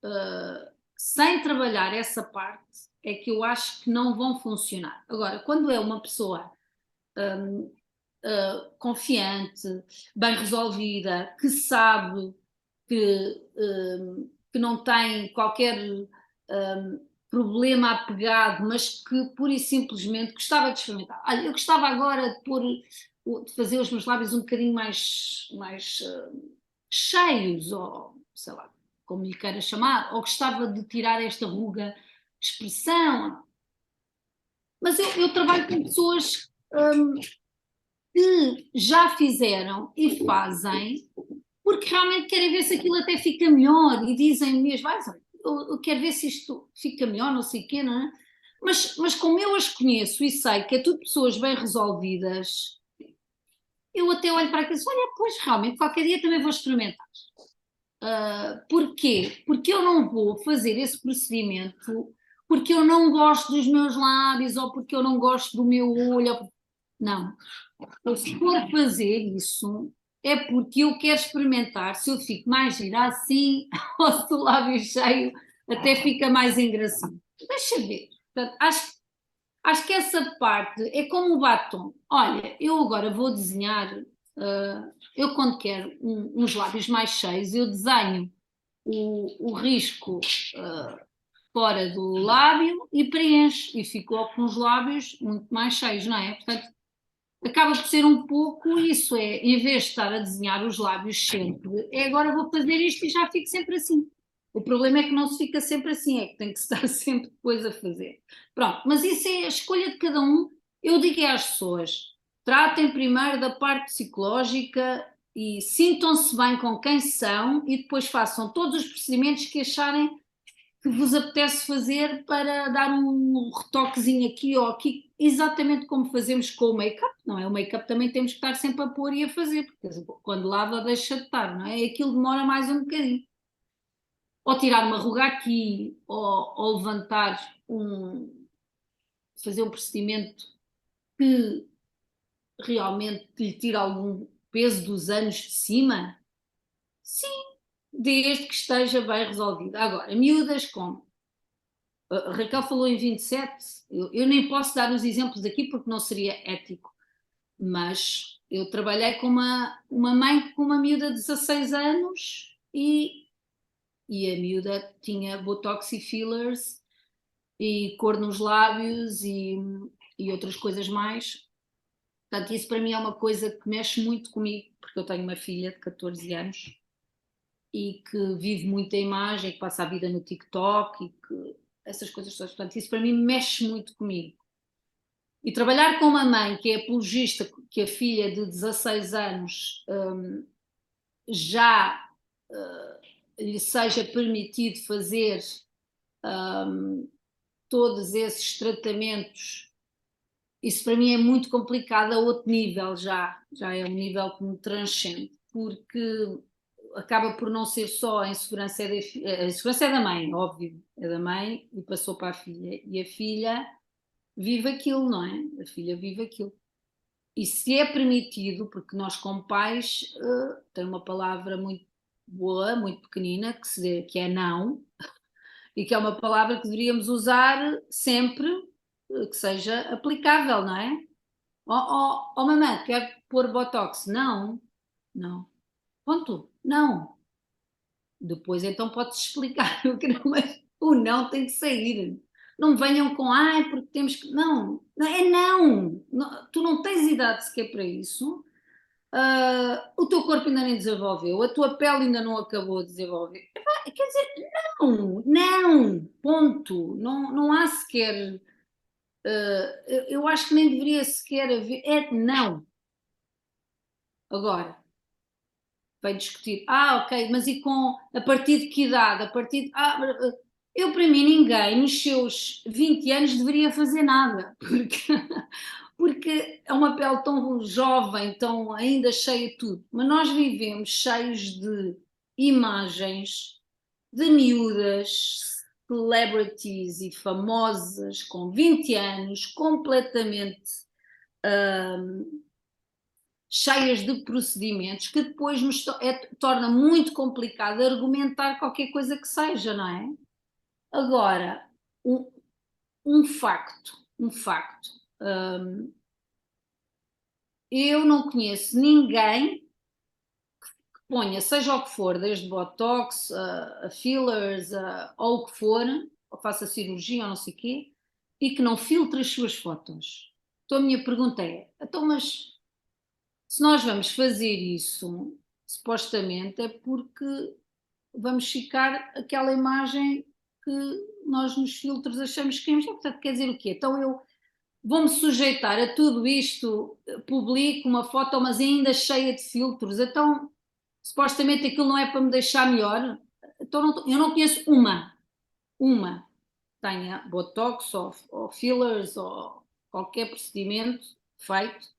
sem trabalhar essa parte é que eu acho que não vão funcionar. Agora, quando é uma pessoa confiante, bem resolvida, que sabe que não tem qualquer problema apegado, mas que pura e simplesmente gostava de experimentar. Olha, eu gostava agora de fazer os meus lábios um bocadinho mais cheios, ou sei lá, como lhe queira chamar, ou gostava de tirar esta ruga de expressão. Mas eu trabalho com pessoas que já fizeram e fazem porque realmente querem ver se aquilo até fica melhor e dizem mesmo, eu quero ver se isto fica melhor, não sei o quê, não é? Mas como eu as conheço e sei que é tudo pessoas bem resolvidas, eu até olho para aquilo e digo, olha, pois realmente qualquer dia também vou experimentar. Porquê? Porque eu não vou fazer esse procedimento porque eu não gosto dos meus lábios ou porque eu não gosto do meu olho. Não. Então, se for fazer isso, é porque eu quero experimentar se eu fico mais gira assim ou se o lábio cheio até fica mais engraçado. Deixa ver. Portanto, acho que essa parte é como o batom. Olha, eu agora vou desenhar, eu quando quero uns lábios mais cheios, eu desenho o risco fora do lábio e preencho e ficou com os lábios muito mais cheios, não é? Portanto, acaba por ser um pouco isso, é, em vez de estar a desenhar os lábios sempre, é agora vou fazer isto e já fico sempre assim. O problema é que não se fica sempre assim, é que tem que se estar sempre depois a fazer. Pronto, mas isso é a escolha de cada um. Eu digo às pessoas, tratem primeiro da parte psicológica e sintam-se bem com quem são e depois façam todos os procedimentos que acharem que vos apetece fazer para dar um retoquezinho aqui ou aqui, exatamente como fazemos com o make-up, não é? O make-up também temos que estar sempre a pôr e a fazer, porque quando lava deixa de estar, não é? E aquilo demora mais um bocadinho. Ou tirar uma ruga aqui, ou levantar fazer um procedimento que realmente lhe tira algum peso dos anos de cima, sim, desde que esteja bem resolvido. Agora, miúdas como a Raquel falou em 27, eu nem posso dar os exemplos aqui porque não seria ético, mas eu trabalhei com uma mãe com uma miúda de 16 anos e a miúda tinha botox e fillers e cor nos lábios e outras coisas mais. Portanto, isso para mim é uma coisa que mexe muito comigo, porque eu tenho uma filha de 14 anos e que vive muita imagem, que passa a vida no TikTok e que essas coisas todas. Portanto, isso para mim mexe muito comigo. E trabalhar com uma mãe que é apologista, que a filha de 16 anos já lhe seja permitido fazer todos esses tratamentos, isso para mim é muito complicado a outro nível já é um nível que me transcende, porque acaba por não ser só a insegurança, a insegurança é da mãe, óbvio, é da mãe e passou para a filha, e a filha vive aquilo, não é? A filha vive aquilo. E se é permitido, porque nós como pais tem uma palavra muito boa, muito pequenina, que é não, e que é uma palavra que deveríamos usar sempre, que seja aplicável, não é? Oh, mamãe, quer pôr botox? Não, não. Ponto, não. Depois então pode-se explicar o que não, mas o não tem que sair. Não me venham com, ai, porque temos que. Não, é não. Tu não tens idade sequer para isso. O teu corpo ainda nem desenvolveu, a tua pele ainda não acabou de desenvolver. Quer dizer, não, não, ponto. Não, não há sequer. Eu acho que nem deveria sequer haver. É não. Agora, vai discutir. Ok, mas e com a partir de que idade? A partir de, eu, para mim, ninguém nos seus 20 anos deveria fazer nada, porque é uma pele tão jovem, tão ainda cheia de tudo. Mas nós vivemos cheios de imagens de miúdas, celebrities e famosas com 20 anos, completamente cheias de procedimentos que depois torna muito complicado argumentar qualquer coisa que seja, não é? Agora, um, um facto, eu não conheço ninguém que ponha, seja o que for, desde botox, a fillers, ou o que for, ou faça cirurgia ou não sei o quê, e que não filtre as suas fotos. Então a minha pergunta é, então mas se nós vamos fazer isso, supostamente, é porque vamos ficar aquela imagem que nós nos filtros achamos que queremos. Portanto, quer dizer o quê? Então eu vou-me sujeitar a tudo isto, publico uma foto, mas ainda cheia de filtros, então supostamente aquilo não é para me deixar melhor? Então eu não conheço uma que tenha botox ou fillers ou qualquer procedimento feito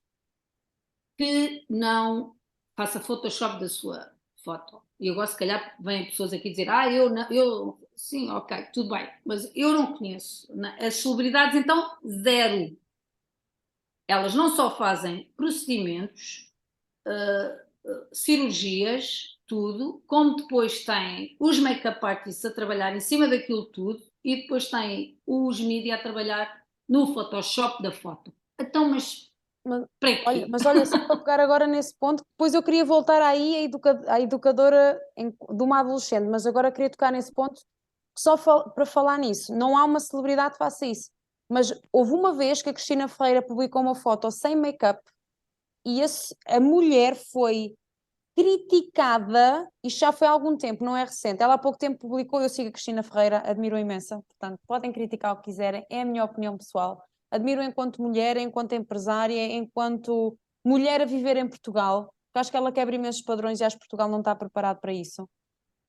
que não faça Photoshop da sua foto. E agora, se calhar, vêm pessoas aqui dizer: eu, não, eu, sim, ok, tudo bem, mas eu não conheço. As celebridades, então, zero. Elas não só fazem procedimentos, cirurgias, tudo, como depois têm os make-up artists a trabalhar em cima daquilo tudo e depois têm os mídia a trabalhar no Photoshop da foto. Então, mas Mas, para quê? mas olha, só para pegar agora nesse ponto, depois eu queria voltar aí à educadora de uma adolescente, mas agora queria tocar nesse ponto só para falar nisso. Não há uma celebridade que faça isso, mas houve uma vez que a Cristina Ferreira publicou uma foto sem make-up e a mulher foi criticada, isto já foi há algum tempo, não é recente. Ela há pouco tempo publicou, eu sigo a Cristina Ferreira, admiro imensa, portanto, podem criticar o que quiserem, é a minha opinião pessoal. Admiro enquanto mulher, enquanto empresária, enquanto mulher a viver em Portugal, porque acho que ela quebra imensos padrões e acho que Portugal não está preparado para isso.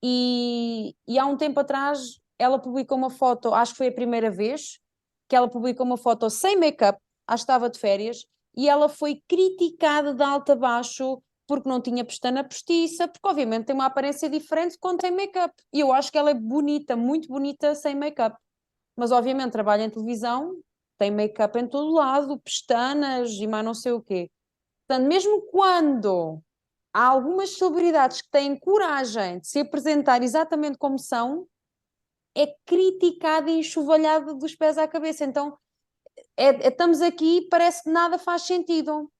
E há um tempo atrás ela publicou uma foto, acho que foi a primeira vez que ela publicou uma foto sem make-up, acho que estava de férias, e ela foi criticada de alto a baixo porque não tinha pestana postiça, porque obviamente tem uma aparência diferente quando tem make-up. E eu acho que ela é bonita, muito bonita sem make-up. Mas obviamente trabalha em televisão, tem make-up em todo lado, pestanas e mais não sei o quê. Portanto, mesmo quando há algumas celebridades que têm coragem de se apresentar exatamente como são, é criticada e enxovalhada dos pés à cabeça. Então, estamos aqui, parece que nada faz sentido.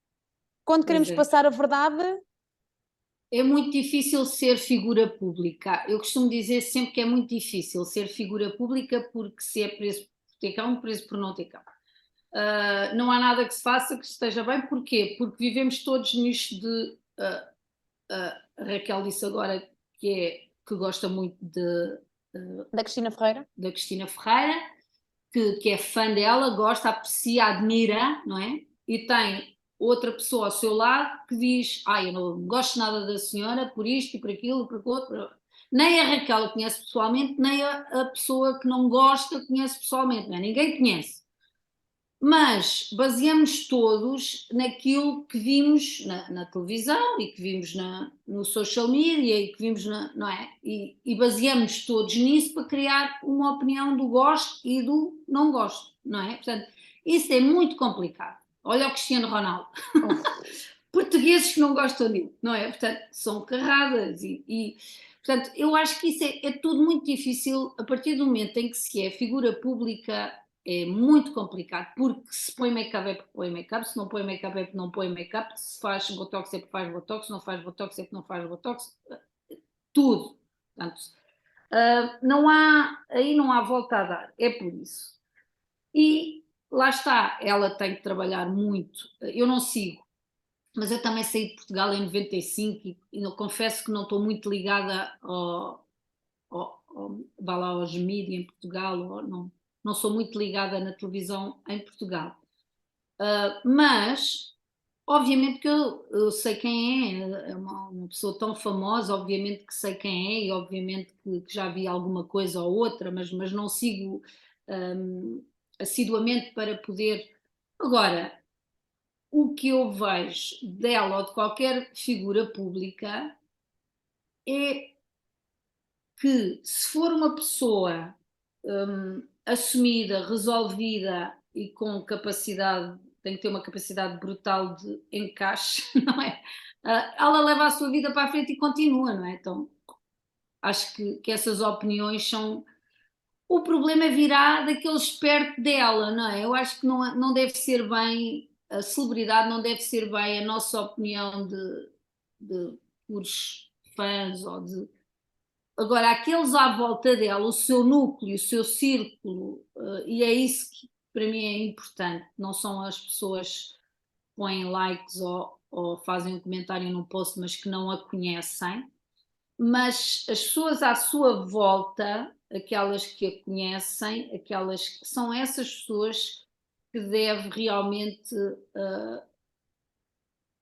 Quando Pois queremos é. passar a verdade, É muito difícil ser figura pública. Eu costumo dizer sempre que é muito difícil ser figura pública porque se é preso por ter cão, preso por não ter cão. Não há nada que se faça que esteja bem. Porquê? Porque vivemos todos nisto de. A Raquel disse agora que que gosta muito Da Cristina Ferreira? da Cristina Ferreira, que é fã dela, gosta, aprecia, admira, não é? E tem outra pessoa ao seu lado que diz: eu não gosto nada da senhora por isto e por aquilo, por aquilo. Nem a Raquel a conhece pessoalmente, nem a pessoa que não gosta conhece pessoalmente, não é? Ninguém conhece. Mas baseamos todos naquilo que vimos na televisão e que vimos no social media e que vimos, não é? E baseamos todos nisso para criar uma opinião do gosto e do não gosto, não é? Portanto, isso é muito complicado. Olha o Cristiano Ronaldo. Portugueses que não gostam dele, não é? Portanto, são carradas portanto, eu acho que isso é tudo muito difícil a partir do momento em que se é figura pública. É muito complicado, porque se põe make-up é porque põe make-up, se não põe make-up é porque não põe make-up, se faz botox é porque faz botox, se não faz botox é porque não faz botox, tudo. Portanto, aí não há volta a dar, é por isso. E lá está, ela tem que trabalhar muito. Eu não sigo, mas eu também saí de Portugal em 95 e eu confesso que não estou muito ligada vá lá aos mídias em Portugal, não sou muito ligada na televisão em Portugal. Mas, obviamente que eu sei quem é uma pessoa tão famosa, obviamente que sei quem é e obviamente que já vi alguma coisa ou outra, mas não sigo assiduamente para poder. Agora, o que eu vejo dela ou de qualquer figura pública é que se for uma pessoa assumida, resolvida e com capacidade, tem que ter uma capacidade brutal de encaixe, não é? Ela leva a sua vida para a frente e continua, não é? Então, acho que essas opiniões são. O problema virá daqueles perto dela, não é? Eu acho que não deve ser bem, a celebridade não deve ser bem a nossa opinião de puros fãs ou de. Agora, aqueles à volta dela, o seu núcleo, o seu círculo, e é isso que para mim é importante, não são as pessoas que põem likes ou fazem um comentário num post, mas que não a conhecem, mas as pessoas à sua volta, aquelas que a conhecem, aquelas que são essas pessoas que deve realmente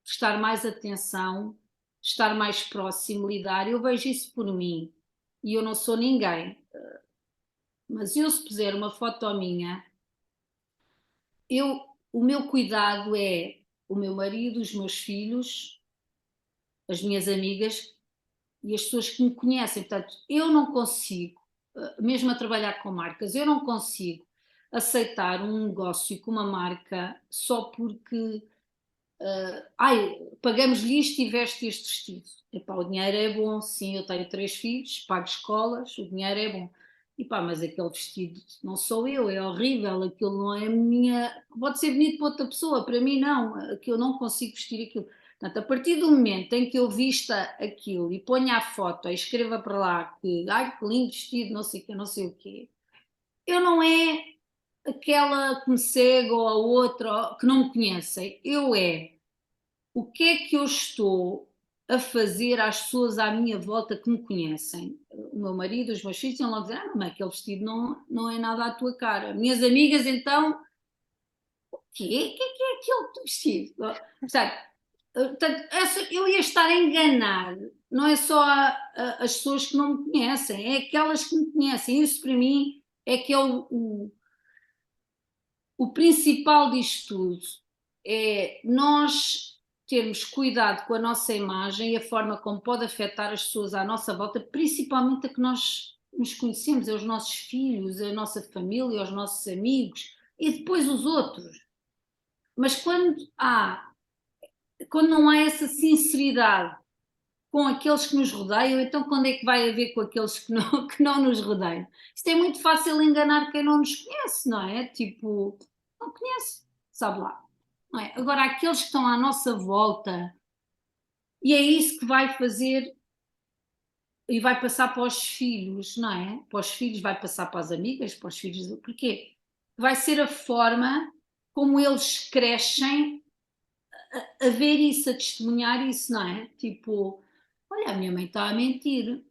prestar mais atenção, estar mais próximo, lidar. Eu vejo isso por mim e eu não sou ninguém. Mas eu, se puser uma foto minha, o meu cuidado é o meu marido, os meus filhos, as minhas amigas e as pessoas que me conhecem. Portanto, eu não consigo, mesmo a trabalhar com marcas, eu não consigo aceitar um negócio com uma marca só porque pagamos-lhe isto e veste este vestido. Epá, o dinheiro é bom, sim, eu tenho 3 filhos, pago escolas, o dinheiro é bom. Mas aquele vestido não sou eu, é horrível, aquilo não é minha. Pode ser bonito para outra pessoa, para mim não, que eu não consigo vestir aquilo. Portanto, a partir do momento em que eu vista aquilo e ponha a foto e escreva para lá que lindo vestido, não sei o que, não sei o quê, eu não é aquela que me segue ou a outra que não me conhecem, o que é que eu estou a fazer às pessoas à minha volta que me conhecem? O meu marido, os meus filhos, iam logo dizer: não, aquele vestido não é nada à tua cara. Minhas amigas, então, o quê? O que é aquele vestido? Portanto, eu ia estar a enganar, não é só as pessoas que não me conhecem, é aquelas que me conhecem. Isso para mim é que é o principal disto tudo. É nós termos cuidado com a nossa imagem e a forma como pode afetar as pessoas à nossa volta, principalmente a que nós nos conhecemos, é os nossos filhos, a nossa família, os nossos amigos e depois os outros. Mas quando não há essa sinceridade com aqueles que nos rodeiam, então quando é que vai haver com aqueles que não nos rodeiam? Isto é muito fácil enganar quem não nos conhece, não é? Tipo, não conhece, sabe lá. Não é? Agora, aqueles que estão à nossa volta, e é isso que vai fazer e vai passar para os filhos, não é? Para os filhos, vai passar para as amigas, para os filhos. Porquê? Vai ser a forma como eles crescem a ver isso, a testemunhar isso, não é? Tipo, olha, a minha mãe está a mentir.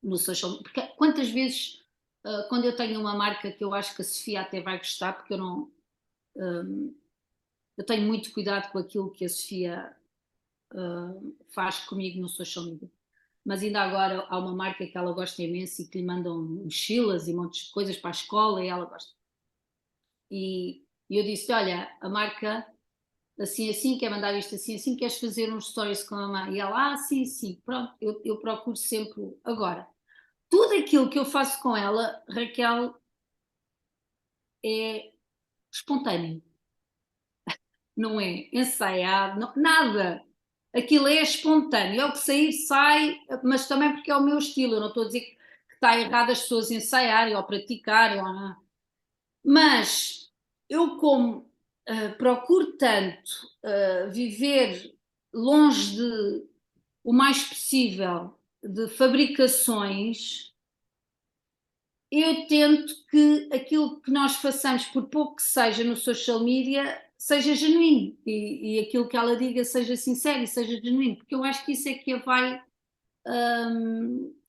no social media. Porque quantas vezes, quando eu tenho uma marca que eu acho que a Sofia até vai gostar, porque eu não. Eu tenho muito cuidado com aquilo que a Sofia faz comigo no social media. Mas ainda agora há uma marca que ela gosta imenso e que lhe mandam mochilas e montes de coisas para a escola e ela gosta. E eu disse: olha, a marca assim assim, quer mandar isto assim assim, queres fazer uns stories com a mãe? E ela: sim, sim, pronto, eu procuro sempre. Agora, tudo aquilo que eu faço com ela, Raquel, é espontâneo, não é ensaiado, não, nada. Aquilo é espontâneo, é o que sair, sai, mas também porque é o meu estilo. Eu não estou a dizer que está errado as pessoas ensaiarem ou praticarem, ou não. Mas eu, como procuro tanto viver longe de o mais possível de fabricações, eu tento que aquilo que nós façamos, por pouco que seja no social media, seja genuíno e aquilo que ela diga seja sincero e seja genuíno, porque eu acho que isso é que a vai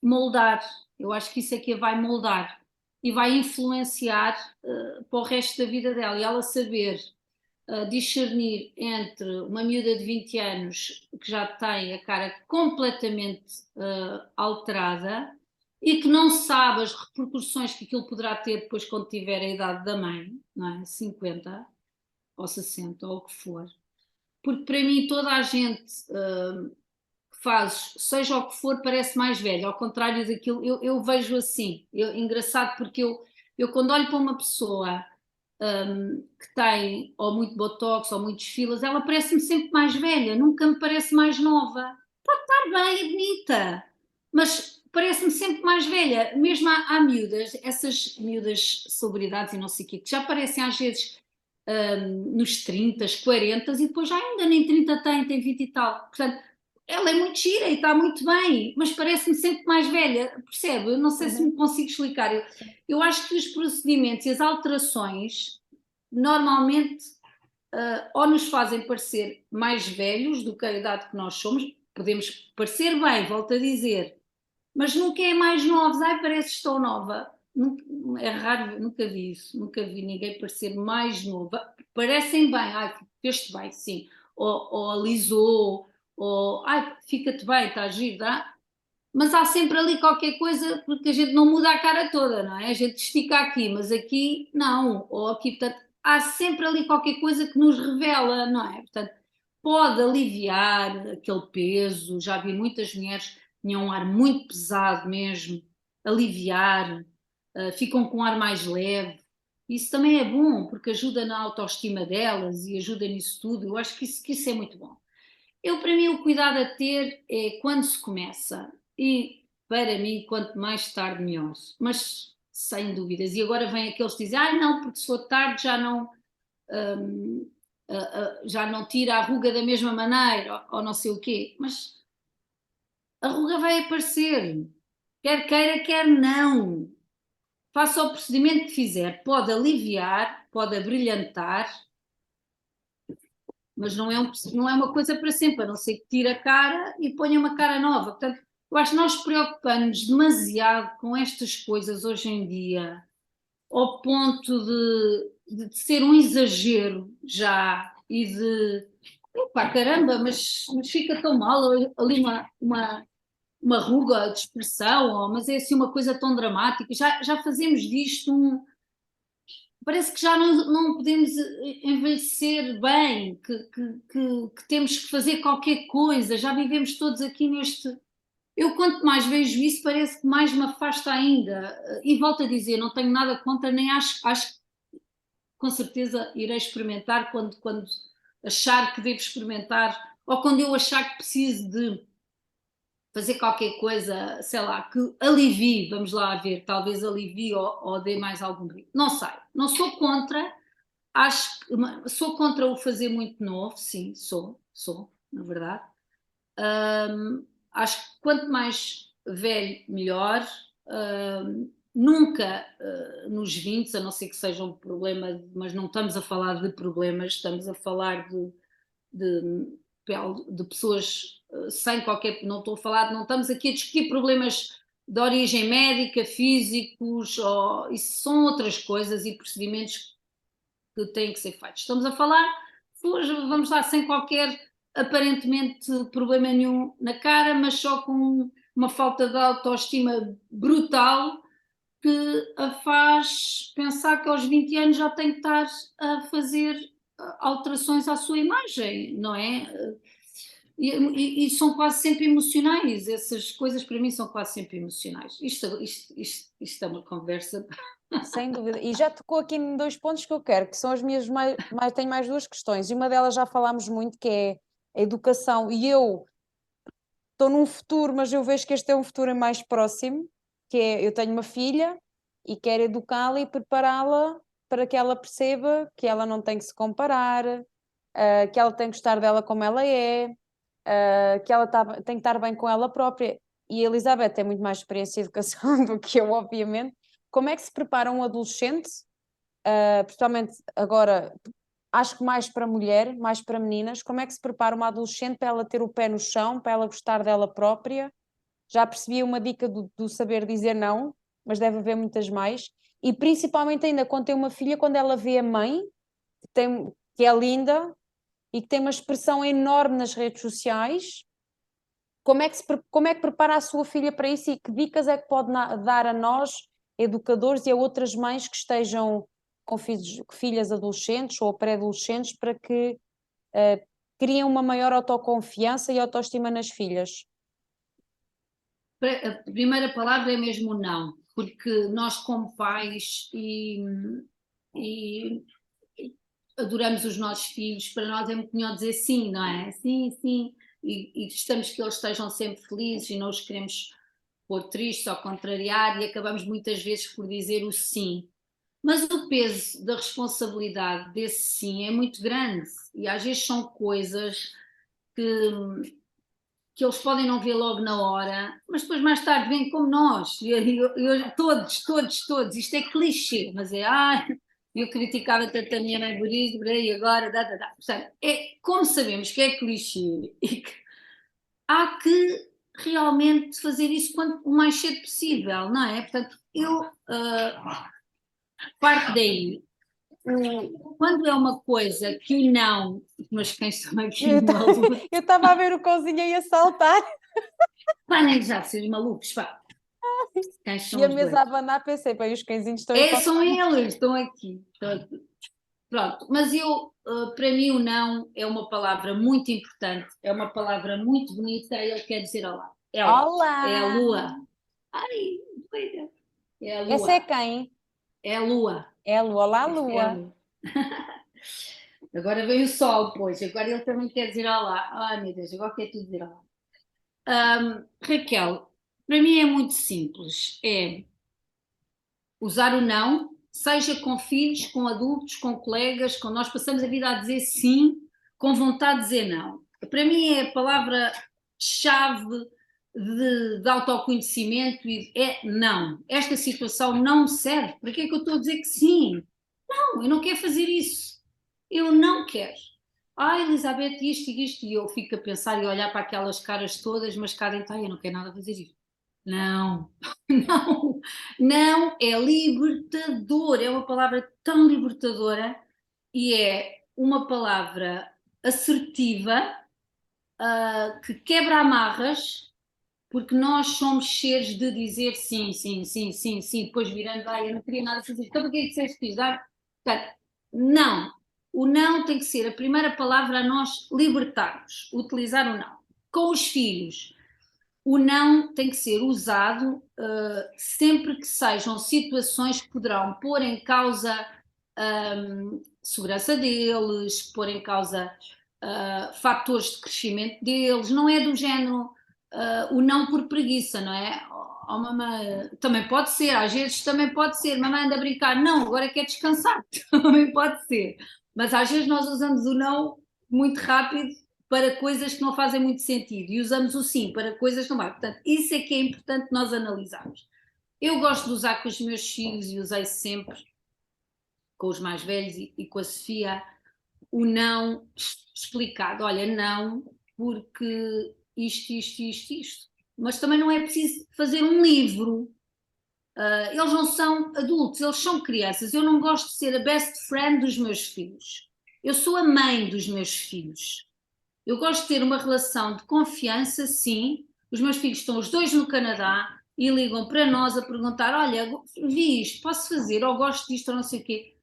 moldar, eu acho que isso é que a vai moldar e vai influenciar para o resto da vida dela, e ela saber discernir entre uma miúda de 20 anos que já tem a cara completamente alterada e que não sabe as repercussões que aquilo poderá ter depois quando tiver a idade da mãe, não é? 50 ou 60 ou o que for. Porque para mim toda a gente que faz, seja o que for, parece mais velha, ao contrário daquilo, eu vejo assim, engraçado porque eu quando olho para uma pessoa que tem ou muito botox ou muitos filas, ela parece-me sempre mais velha, nunca me parece mais nova. Pode estar bem e bonita, mas parece-me sempre mais velha. Mesmo há miúdas, essas miúdas celebridades e não sei o quê, que já parecem às vezes nos 30, 40 e depois já ainda nem 30 tem 20 e tal. Portanto, ela é muito gira e está muito bem, mas parece-me sempre mais velha, percebe? Eu não sei se me consigo explicar. Eu acho que os procedimentos e as alterações normalmente ou nos fazem parecer mais velhos do que a idade que nós somos, podemos parecer bem, volto a dizer, mas nunca é mais novos, ai pareces tão nova. Nunca, é raro, nunca vi isso, nunca vi ninguém parecer mais nova. Parecem bem, ai, fez-te bem, sim, ou alisou, ou ai, fica-te bem, está a giro, dá? Mas há sempre ali qualquer coisa, porque a gente não muda a cara toda, não é? A gente estica aqui, mas aqui não, ou aqui, portanto, há sempre ali qualquer coisa que nos revela, não é? Portanto, pode aliviar aquele peso, já vi muitas mulheres que tinham um ar muito pesado mesmo, aliviar, ficam com um ar mais leve, isso também é bom, porque ajuda na autoestima delas e ajuda nisso tudo, eu acho que isso é muito bom. Para mim, o cuidado a ter é quando se começa e, para mim, quanto mais tarde, melhor. Mas, sem dúvidas. E agora vem aqueles que dizem, não, porque se for tarde hum, já não tira a ruga da mesma maneira, ou não sei o quê. Mas a ruga vai aparecer, quer queira, quer não. Faça o procedimento que fizer, pode aliviar, pode abrilhantar, mas não é uma coisa para sempre, a não ser que tire a cara e ponha uma cara nova. Portanto, eu acho que nós preocupamos demasiado com estas coisas hoje em dia, ao ponto de ser um exagero já e de epá, caramba, mas fica tão mal ali uma ruga de expressão, mas é assim uma coisa tão dramática. Já fazemos disto parece que já não podemos envelhecer bem, que temos que fazer qualquer coisa, já vivemos todos aqui neste. Eu, quanto mais vejo isso, parece que mais me afasta ainda. E volto a dizer, não tenho nada contra, nem acho que com certeza irei experimentar quando achar que devo experimentar, ou quando eu achar que preciso de fazer qualquer coisa, sei lá, que alivie, vamos lá ver, talvez alivie ou dê mais algum brilho. Não sei, não sou contra, acho que sou contra o fazer muito novo, sim, sou, na verdade. Acho que quanto mais velho, melhor. Nunca nos 20, a não ser que seja um problema, mas não estamos a falar de problemas, estamos a falar de pessoas sem qualquer, não estou a falar, não estamos aqui a discutir problemas de origem médica, físicos, isso são outras coisas e procedimentos que têm que ser feitos. Estamos a falar, vamos lá, sem qualquer aparentemente problema nenhum na cara, mas só com uma falta de autoestima brutal que a faz pensar que aos 20 anos já tem que estar a fazer alterações à sua imagem, não é? E são quase sempre emocionais, essas coisas para mim são quase sempre emocionais. Isto é uma conversa. Sem dúvida. E já tocou aqui em 2 pontos que eu quero, que são as minhas tenho mais 2 questões, e uma delas já falámos muito, que é a educação, e eu estou num futuro, mas eu vejo que este é um futuro mais próximo, que é, eu tenho uma filha e quero educá-la e prepará-la para que ela perceba que ela não tem que se comparar, que ela tem que gostar dela como ela é, que ela tem que estar bem com ela própria. E a Elizabeth tem muito mais experiência em educação do que eu, obviamente. Como é que se prepara um adolescente, principalmente agora, acho que mais para mulher, mais para meninas, como é que se prepara uma adolescente para ela ter o pé no chão, para ela gostar dela própria? Já percebi uma dica do saber dizer não, mas deve haver muitas mais. E principalmente ainda quando tem uma filha, quando ela vê a mãe, que é linda e que tem uma expressão enorme nas redes sociais, como é que prepara a sua filha para isso, e que dicas é que pode dar a nós, educadores, e a outras mães que estejam com filhas adolescentes ou pré-adolescentes, para que criem uma maior autoconfiança e autoestima nas filhas? A primeira palavra é mesmo não, porque nós como pais e adoramos os nossos filhos, para nós é muito melhor dizer sim, não é? Sim, sim, e gostamos que eles estejam sempre felizes e não os queremos pôr tristes ou contrariar, e acabamos muitas vezes por dizer o sim. Mas o peso da responsabilidade desse sim é muito grande, e às vezes são coisas que eles podem não ver logo na hora, mas depois mais tarde vêm como nós, todos, isto é clichê, mas eu criticava tanto a minha mãe por isso, por aí, agora, Portanto, como sabemos que é clichê e que há que realmente fazer isso o mais cedo possível, não é? Portanto, eu parto daí. Quando é uma coisa que o não, meus cães estão aqui malucos. Eu estava a ver o cãozinho aí a saltar. Parem já de ser malucos, pá. Cães são E a os mesa a dois. abanar, pensei, bem, os cãezinhos estão aí para... São eles, estão aqui. Pronto, mas para mim o não é uma palavra muito importante, é uma palavra muito bonita, ele quer dizer olá. Ela é a Olá! lua. Ai, doida. É a Essa é lua. quem? É a lua. É a lua. Olá, Esta é a lua. lua. Agora vem o sol, pois. Agora ele também quer dizer olá. Ai, meu Deus, agora quer tudo dizer olá. Raquel, para mim é muito simples. É usar o não, seja com filhos, com adultos, com colegas, com nós passamos a vida a dizer sim, com vontade de dizer não. Para mim é a palavra-chave de autoconhecimento e é não. Esta situação não me serve. Para que é que eu estou a dizer que sim? Não, eu não quero fazer isso. Eu não quero. Elizabeth, isto, e eu fico a pensar e a olhar para aquelas caras todas, mas cá dentro, eu não quero nada fazer isto. Não, não, não, é libertador, é uma palavra tão libertadora e é uma palavra assertiva, que quebra amarras, porque nós somos seres de dizer sim, sim, sim, sim, sim, depois virando, eu não queria nada fazer, então para que é que disseste isso? Portanto, não, o não tem que ser a primeira palavra a nós libertarmos, utilizar o não. Com os filhos, o não tem que ser usado sempre que sejam situações que poderão pôr em causa segurança deles, pôr em causa fatores de crescimento deles, não é do género o não por preguiça, não é? Oh, mamãe, também pode ser, às vezes também pode ser, mamãe anda a brincar, não, agora quer descansar, também pode ser, mas às vezes nós usamos o não muito rápido para coisas que não fazem muito sentido e usamos o sim para coisas que não vai. Portanto, isso é que é importante nós analisarmos. Eu gosto de usar com os meus filhos e usei sempre com os mais velhos e com a Sofia o não explicado. Olha, não, porque isto. Mas também não é preciso fazer um livro. Eles não são adultos, eles são crianças. Eu não gosto de ser a best friend dos meus filhos. Eu sou a mãe dos meus filhos. Eu gosto de ter uma relação de confiança, sim. Os meus filhos estão os dois no Canadá e ligam para nós a perguntar: olha, vi isto, posso fazer? Ou gosto disto ou não sei o quê.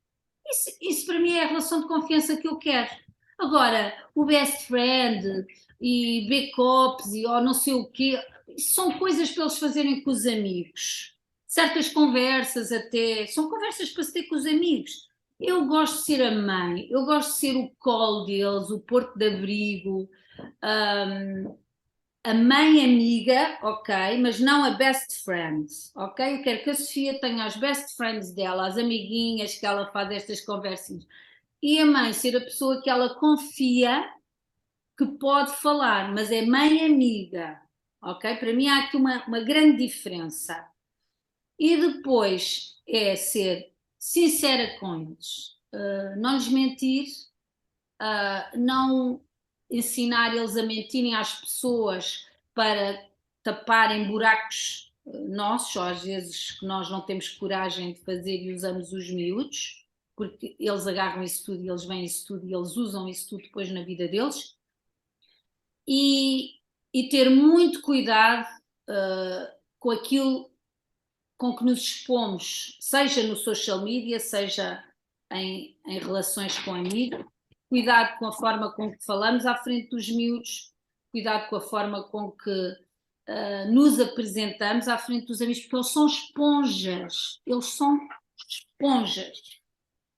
Isso para mim é a relação de confiança que eu quero. Agora, o best friend e backups e ou não sei o quê, isso são coisas para eles fazerem com os amigos. Certas conversas até, são conversas para se ter com os amigos. Eu gosto de ser a mãe, eu gosto de ser o colo deles, o porto de abrigo, a mãe amiga, ok, mas não a best friend, ok? Eu quero que a Sofia tenha as best friends dela, as amiguinhas que ela faz estas conversas. E a mãe ser a pessoa que ela confia que pode falar, mas é mãe amiga, ok? Para mim há aqui uma grande diferença. E depois é ser sincera com eles, não lhes mentir, não ensinar eles a mentirem às pessoas para taparem buracos nossos, ou às vezes que nós não temos coragem de fazer e usamos os miúdos, porque eles agarram isso tudo e eles veem isso tudo e eles usam isso tudo depois na vida deles. E ter muito cuidado com aquilo com que nos expomos, seja no social media, seja em relações com amigos, cuidado com a forma com que falamos à frente dos miúdos, cuidado com a forma com que nos apresentamos à frente dos amigos, porque eles são esponjas,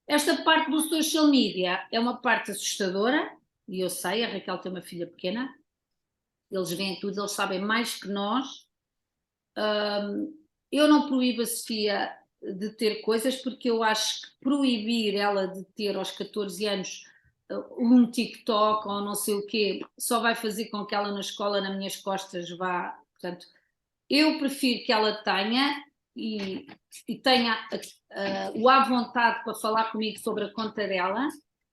Esta parte do social media é uma parte assustadora, e eu sei, a Raquel tem uma filha pequena, eles veem tudo, eles sabem mais que nós. Eu não proíbo a Sofia de ter coisas, porque eu acho que proibir ela de ter aos 14 anos um TikTok ou não sei o quê, só vai fazer com que ela na escola, nas minhas costas, vá. Portanto, eu prefiro que ela tenha e tenha o à vontade para falar comigo sobre a conta dela,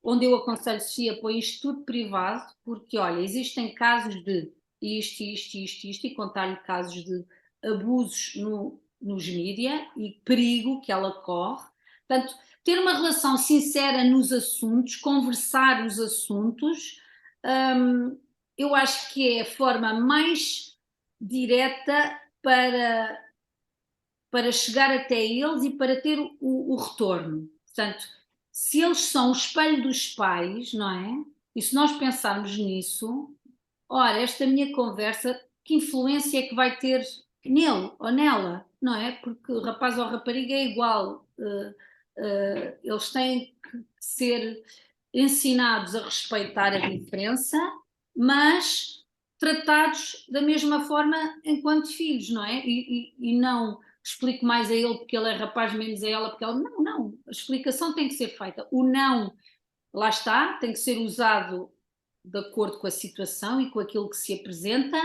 onde eu aconselho Sofia, põe isto tudo privado, porque olha, existem casos de isto, e contar-lhe casos de abusos nos mídia e perigo que ela corre. Portanto, ter uma relação sincera nos assuntos, conversar os assuntos, eu acho que é a forma mais direta para chegar até eles e para ter o retorno. Portanto, se eles são o espelho dos pais, não é? E se nós pensarmos nisso, ora, esta minha conversa, que influência é que vai ter nele ou nela, não é? Porque o rapaz ou a rapariga é igual. Eles têm que ser ensinados a respeitar a diferença, mas tratados da mesma forma enquanto filhos, não é? E não explico mais a ele porque ele é rapaz, menos a ela porque ela... Não, a explicação tem que ser feita. O não, lá está, tem que ser usado de acordo com a situação e com aquilo que se apresenta,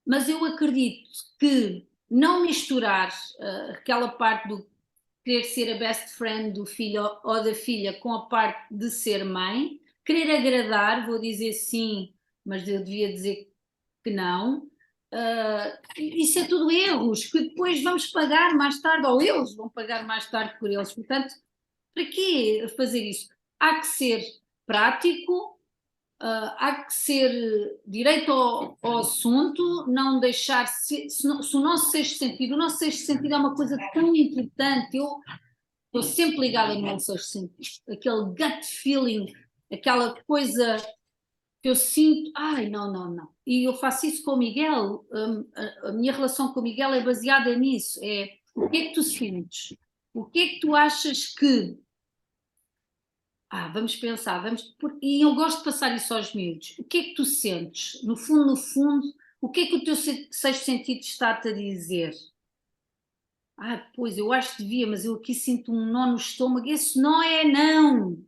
mas eu acredito que não misturar aquela parte do querer ser a best friend do filho ou da filha com a parte de ser mãe, querer agradar, vou dizer sim, mas eu devia dizer que não. Isso é tudo erros que depois vamos pagar mais tarde, ou eles vão pagar mais tarde por eles. Portanto, para que fazer isso? Há que ser prático, há que ser direito ao assunto, não deixar se o nosso o nosso sexto sentido é uma coisa tão importante. Eu estou sempre ligada no meu sexto sentido, aquele gut feeling, aquela coisa que eu sinto, ai, não. E eu faço isso com o Miguel, a minha relação com o Miguel é baseada nisso, é o que é que tu sentes? O que é que tu achas que... vamos pensar, e eu gosto de passar isso aos miúdos. O que é que tu sentes? No fundo, o que é que o teu sexto sentido está-te a dizer? Pois, eu acho que devia, mas eu aqui sinto um nó no estômago. Esse nó é não!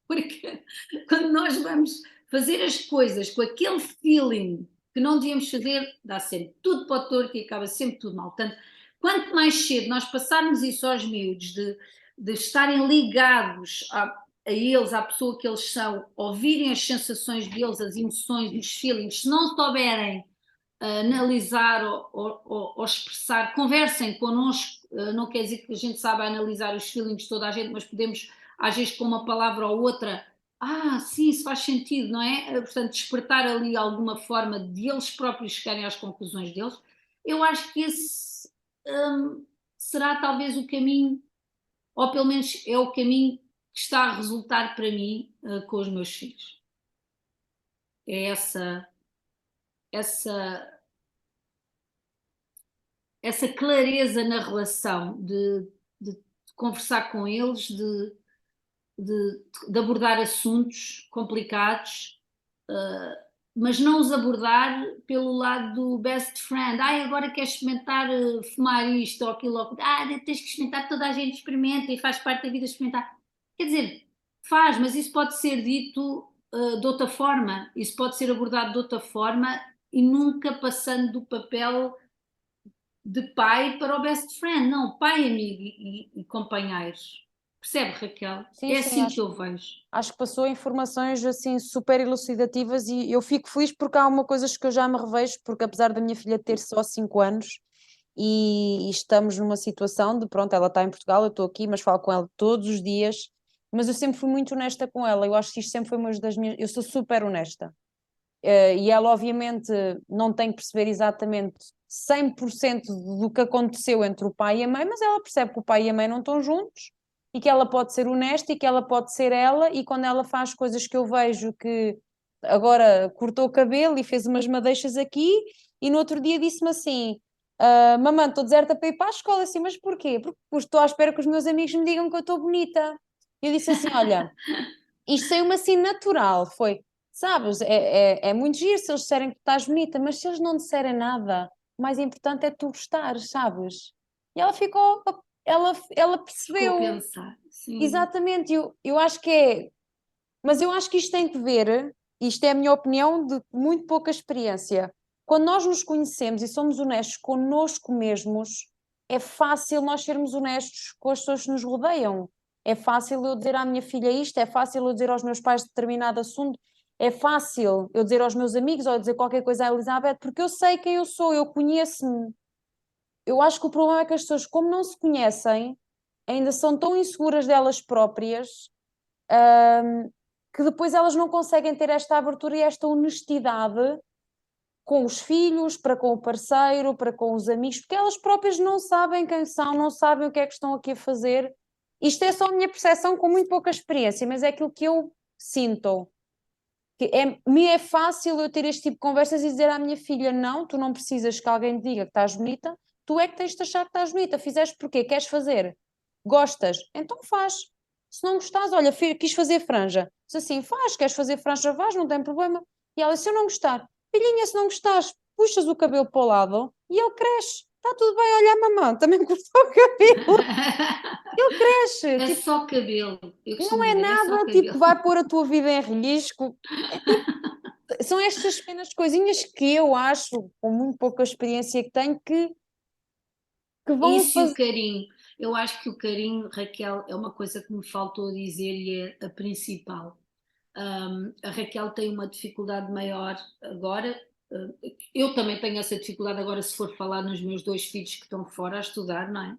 Porque quando nós vamos fazer as coisas com aquele feeling que não devíamos fazer, dá sempre tudo para o torto e acaba sempre tudo mal. Portanto, quanto mais cedo nós passarmos isso aos miúdos, de estarem ligados a eles, à pessoa que eles são, ouvirem as sensações deles, as emoções, os feelings, se não souberem analisar ou expressar, conversem connosco, não quer dizer que a gente saiba analisar os feelings de toda a gente, mas podemos, às vezes com uma palavra ou outra, sim, isso faz sentido, não é? Portanto, despertar ali alguma forma de eles próprios chegarem às conclusões deles. Eu acho que esse será talvez o caminho, ou pelo menos é o caminho que está a resultar para mim com os meus filhos. É essa clareza na relação de conversar com eles, de abordar assuntos complicados, mas não os abordar pelo lado do best friend. Agora queres experimentar fumar isto ou aquilo, ou tens que experimentar, toda a gente experimenta e faz parte da vida experimentar. Quer dizer, faz, mas isso pode ser dito de outra forma, isso pode ser abordado de outra forma e nunca passando do papel de pai para o best friend, não, pai, amigo e companheiros. Percebe, Raquel? Sim, É sim, assim que eu vejo. acho que passou informações assim super elucidativas e eu fico feliz porque há uma coisa que eu já me revejo, porque apesar da minha filha ter só 5 anos e estamos numa situação de, pronto, ela está em Portugal, eu estou aqui, mas falo com ela todos os dias, mas eu sempre fui muito honesta com ela, eu acho que isto sempre foi uma das minhas, eu sou super honesta. E ela obviamente não tem que perceber exatamente 100% do que aconteceu entre o pai e a mãe, mas ela percebe que o pai e a mãe não estão juntos e que ela pode ser honesta e que ela pode ser ela, e quando ela faz coisas que eu vejo que agora cortou o cabelo e fez umas madeixas aqui e no outro dia disse-me assim, mamãe, estou deserta para ir para a escola, assim, mas porquê? Porque estou à espera que os meus amigos me digam que eu estou bonita. Eu disse assim, olha, isto saiu-me assim natural, foi, sabes, é muito giro se eles disserem que estás bonita, mas se eles não disserem nada, o mais importante é tu gostares, sabes? E ela ficou, ela Ficou a percebeu, pensar, sim. exatamente, eu acho que é, mas eu acho que isto tem que ver, isto é a minha opinião de muito pouca experiência, quando nós nos conhecemos e somos honestos connosco mesmos, é fácil nós sermos honestos com as pessoas que nos rodeiam. É fácil eu dizer à minha filha isto, é fácil eu dizer aos meus pais determinado assunto, é fácil eu dizer aos meus amigos ou dizer qualquer coisa à Elizabeth, porque eu sei quem eu sou, eu conheço-me. Eu acho que o problema é que as pessoas, como não se conhecem, ainda são tão inseguras delas próprias, que depois elas não conseguem ter esta abertura e esta honestidade com os filhos, para com o parceiro, para com os amigos, porque elas próprias não sabem quem são, não sabem o que é que estão aqui a fazer. Isto é só a minha percepção com muito pouca experiência, mas é aquilo que eu sinto. Me é fácil eu ter este tipo de conversas e dizer à minha filha: não, tu não precisas que alguém te diga que estás bonita, tu é que tens de achar que estás bonita. Fizeste porquê? Queres fazer? Gostas? Então faz. Se não gostas, olha, quis fazer franja. Se assim, faz, queres fazer franja, faz, não tem problema. E ela, se eu não gostar, filhinha, se não gostares, puxas o cabelo para o lado e ele cresce. Está tudo bem, olha a mamãe, também cortou o cabelo. Ele cresce. É Tipo, só cabelo, eu não costumo é dizer, é só nada, tipo, que cabelo. vai pôr a tua vida em risco. São estas pequenas coisinhas que eu acho, com muito pouca experiência que tenho, que vão Isso e o fazer. carinho. Eu acho que o carinho, Raquel, é uma coisa que me faltou dizer e é a principal. A Raquel tem uma dificuldade maior agora. Eu também tenho essa dificuldade agora, se for falar nos meus 2 filhos que estão fora a estudar, não é?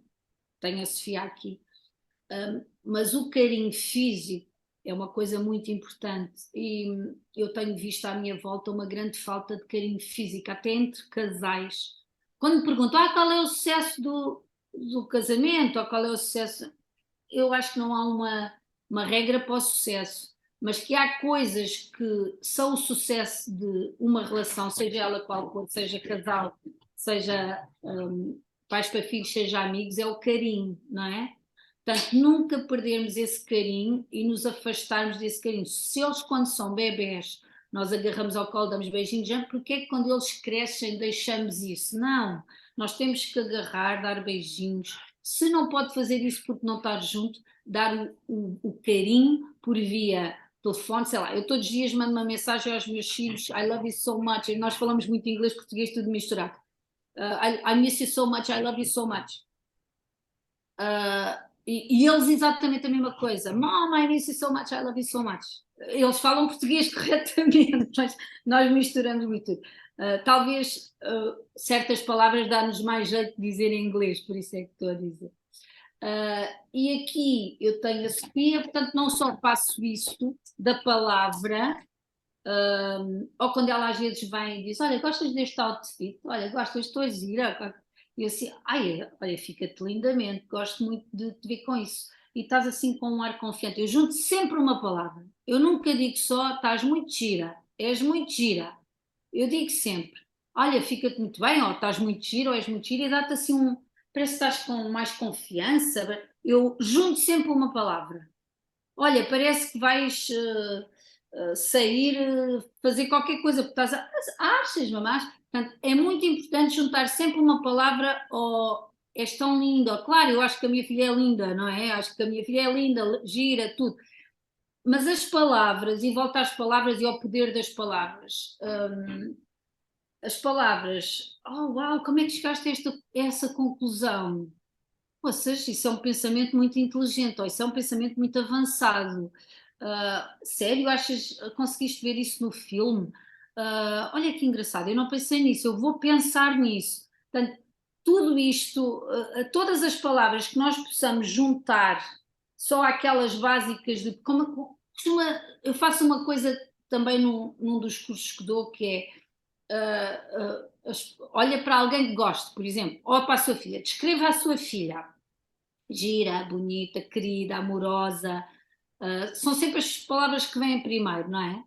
Tenho a Sofia aqui. Mas o carinho físico é uma coisa muito importante e eu tenho visto à minha volta uma grande falta de carinho físico, até entre casais. Quando me perguntam qual é o sucesso do casamento ou qual é o sucesso, eu acho que não há uma regra para o sucesso, mas que há coisas que são o sucesso de uma relação, seja ela qual for, seja casal, seja pais para filhos, seja amigos, é o carinho, não é? Portanto, nunca perdermos esse carinho e nos afastarmos desse carinho. Se eles, quando são bebés, nós agarramos ao colo, damos beijinhos, porque é que quando eles crescem deixamos isso? Não, nós temos que agarrar, dar beijinhos. Se não pode fazer isso porque não está junto, dar o carinho por via telefone, sei lá, eu todos os dias mando uma mensagem aos meus filhos, I love you so much, e nós falamos muito inglês, português, tudo misturado. I miss you so much, I love you so much. E eles exatamente a mesma coisa. Mom, I miss you so much, I love you so much. Eles falam português corretamente, mas nós misturamos muito tudo. Talvez certas palavras dá-nos mais jeito de dizer em inglês, por isso é que estou a dizer. E aqui eu tenho a Sofia, portanto não só faço isso da palavra, ou quando ela às vezes vem e diz, olha, gostas deste outfit? Olha, gostas, estou a gira. E eu assim, ai, olha, fica-te lindamente, gosto muito de te ver com isso. E estás assim com um ar confiante. Eu junto sempre uma palavra. Eu nunca digo só, estás muito gira, és muito gira. Eu digo sempre, olha, fica-te muito bem, ou estás muito gira, ou és muito gira, e dá-te assim parece que estás com mais confiança. Eu junto sempre uma palavra. Olha, parece que vais sair, fazer qualquer coisa, porque achas, mamás? Portanto, é muito importante juntar sempre uma palavra ao és tão linda. Claro, eu acho que a minha filha é linda, não é? Acho que a minha filha é linda, gira, tudo. Mas as palavras, e volta às palavras e ao poder das palavras. As palavras, oh uau, como é que chegaste a essa conclusão? Poças, isso é um pensamento muito inteligente, ou isso é um pensamento muito avançado. Sério, achas, conseguiste ver isso no filme? Olha que engraçado, eu não pensei nisso, eu vou pensar nisso. Portanto, tudo isto, todas as palavras que nós possamos juntar, só aquelas básicas de como eu faço uma coisa também num dos cursos que dou, que é olha para alguém que goste, por exemplo, ou para a sua filha, descreva a sua filha gira, bonita, querida, amorosa, são sempre as palavras que vêm primeiro, não é?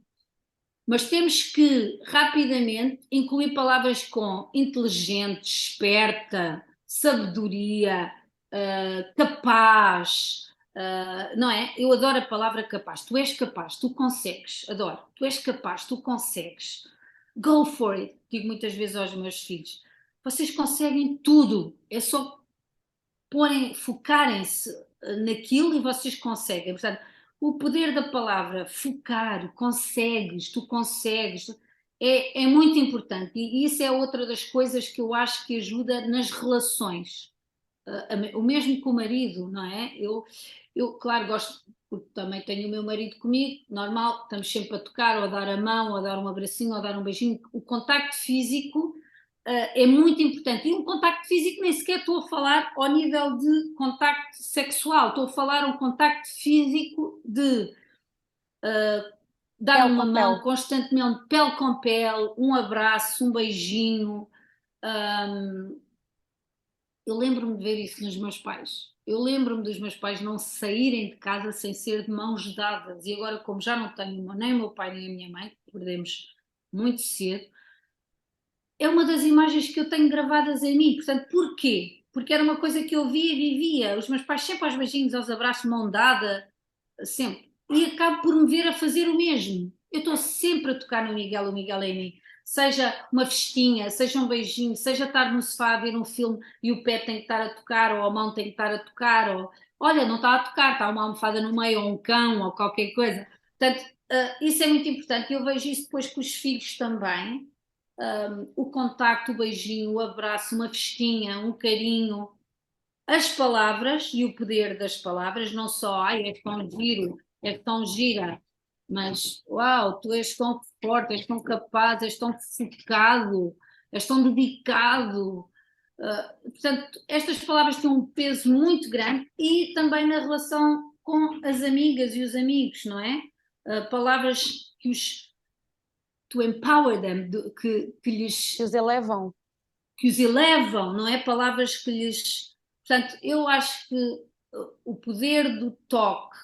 Mas temos que rapidamente incluir palavras com inteligente, esperta, sabedoria, capaz, não é? Eu adoro a palavra capaz. Tu és capaz, tu consegues, adoro. Tu és capaz, tu consegues. Go for it, digo muitas vezes aos meus filhos. Vocês conseguem tudo, é só focarem-se naquilo e vocês conseguem. Portanto, o poder da palavra, focar, consegues, tu consegues, é muito importante. E isso é outra das coisas que eu acho que ajuda nas relações. O mesmo com o marido, não é? Claro, gosto, porque também tenho o meu marido comigo, normal, estamos sempre a tocar, ou a dar a mão, ou a dar um abracinho, ou a dar um beijinho. O contacto físico é muito importante. E um contacto físico nem sequer estou a falar ao nível de contacto sexual, estou a falar um contacto físico de dar Pele uma com mão pele. constantemente, pele com pele, um abraço, um beijinho. Eu lembro-me de ver isso nos meus pais. Eu lembro-me dos meus pais não saírem de casa sem ser de mãos dadas. E agora, como já não tenho nem o meu pai nem a minha mãe, perdemos muito cedo, é uma das imagens que eu tenho gravadas em mim. Portanto, porquê? Porque era uma coisa que eu via e vivia. Os meus pais sempre aos beijinhos, aos abraços, mão dada, sempre. E acabo por me ver a fazer o mesmo. Eu estou sempre a tocar no Miguel, o Miguel é em mim. Seja uma festinha, seja um beijinho, seja estar no sofá a ver um filme e o pé tem que estar a tocar, ou a mão tem que estar a tocar, ou olha, não está a tocar, está uma almofada no meio, ou um cão, ou qualquer coisa. Portanto, isso é muito importante. Eu vejo isso depois com os filhos também. O contacto, o beijinho, o abraço, uma festinha, um carinho, as palavras e o poder das palavras, não só, ai, é tão giro, é tão gira, mas, uau, tu és tão forte, és tão capaz, és tão focado, és tão dedicado. Portanto, estas palavras têm um peso muito grande e também na relação com as amigas e os amigos, não é? Palavras que to empower them, Que os elevam. que os elevam, não é? Palavras que lhes. Portanto, eu acho que o poder do toque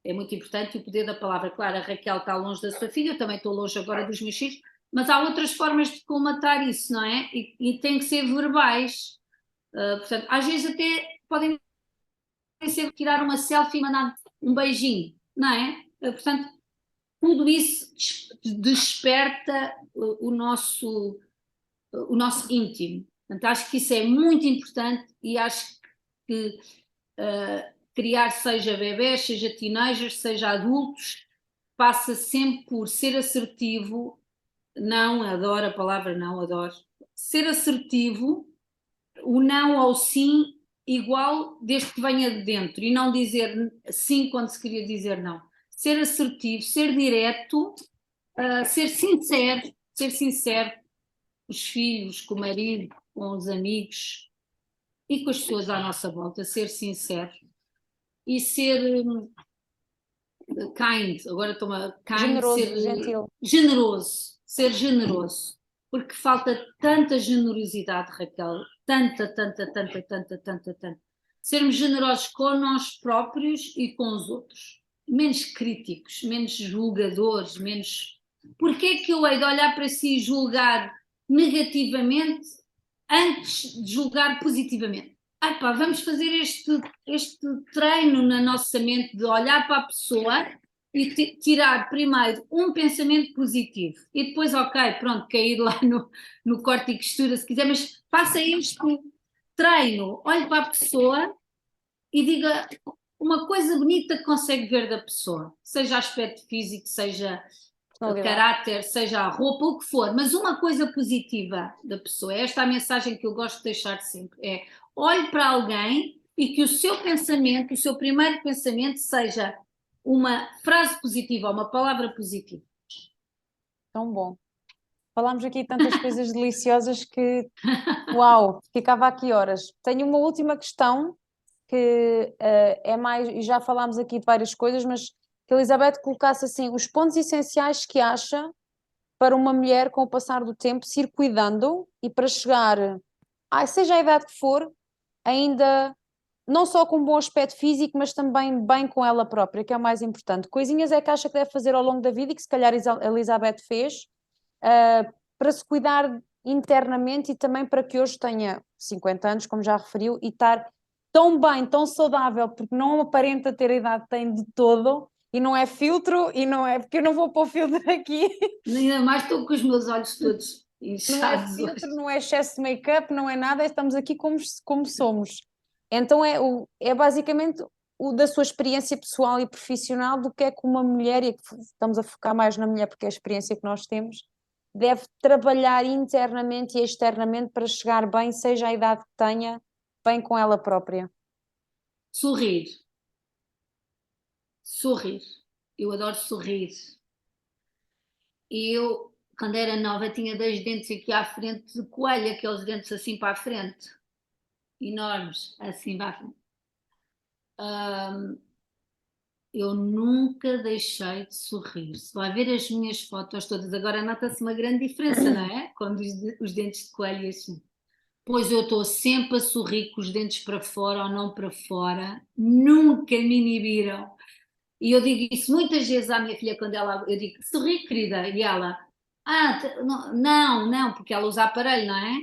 é muito importante e o poder da palavra. Claro, a Raquel está longe da sua filha, eu também estou longe agora dos meus filhos, mas há outras formas de colmatar isso, não é? E tem que ser verbais. Portanto, às vezes até podem ser tirar uma selfie e mandar um beijinho, não é? Portanto, tudo isso desperta o nosso íntimo. Portanto, acho que isso é muito importante e acho que criar, seja bebés, seja teenagers, seja adultos, passa sempre por ser assertivo. Não, adoro a palavra não, adoro. Ser assertivo, o não ou sim igual desde que venha de dentro e não dizer sim quando se queria dizer não. Ser assertivo, ser direto, ser sincero, ser sincero com os filhos, com o marido, com os amigos e com as pessoas à nossa volta, ser sincero e ser kind, agora estou-me kind, Generoso, ser gentil. ser generoso, porque falta tanta generosidade, Raquel, tanta, tanta, tanta, tanta, tanta, tanta. Sermos generosos com nós próprios e com os outros, menos críticos, menos julgadores, menos. Porque é que eu hei de olhar para si e julgar negativamente antes de julgar positivamente? Ah, pá, vamos fazer este treino na nossa mente de olhar para a pessoa e tirar primeiro um pensamento positivo e depois, ok, pronto, cair lá no corte e costura se quiser, mas faça este treino, olhe para a pessoa e diga uma coisa bonita que consegue ver da pessoa, seja aspecto físico, seja caráter, seja a roupa, o que for, mas uma coisa positiva da pessoa. Esta é a mensagem que eu gosto de deixar sempre, é olhe para alguém e que o seu pensamento, o seu primeiro pensamento seja uma frase positiva, uma palavra positiva. Tão bom. Falámos aqui tantas coisas deliciosas que, uau, ficava aqui horas. Tenho uma última questão que é mais, e já falámos aqui de várias coisas, mas que a Elizabeth colocasse assim, os pontos essenciais que acha para uma mulher com o passar do tempo se ir cuidando e para chegar, seja a idade que for, ainda não só com um bom aspecto físico, mas também bem com ela própria, que é o mais importante. Coisinhas é que acha que deve fazer ao longo da vida e que se calhar a Elizabeth fez, para se cuidar internamente e também para que hoje tenha 50 anos, como já referiu, e estar tão bem, tão saudável, porque não aparenta ter a idade que tem de todo, e não é filtro, e não é, porque eu não vou pôr filtro aqui. Ainda mais estou com os meus olhos todos Não é inchados hoje. filtro, não é excesso de make-up, não é nada, estamos aqui como somos. Então é basicamente o da sua experiência pessoal e profissional do que é que uma mulher, e estamos a focar mais na mulher porque é a experiência que nós temos, deve trabalhar internamente e externamente para chegar bem, seja a idade que tenha, bem com ela própria. Sorrir. Sorrir. Eu adoro sorrir. Eu, quando era nova, tinha dois dentes aqui à frente de coelho, aqueles dentes assim para a frente, enormes, assim para a frente. Eu nunca deixei de sorrir. Se vai ver as minhas fotos todas, agora nota-se uma grande diferença, não é? Quando os dentes de coelho assim. Pois eu estou sempre a sorrir com os dentes para fora ou não para fora, nunca me inibiram. E eu digo isso muitas vezes à minha filha quando eu digo, sorri querida, e ela, não, porque ela usa aparelho, não é?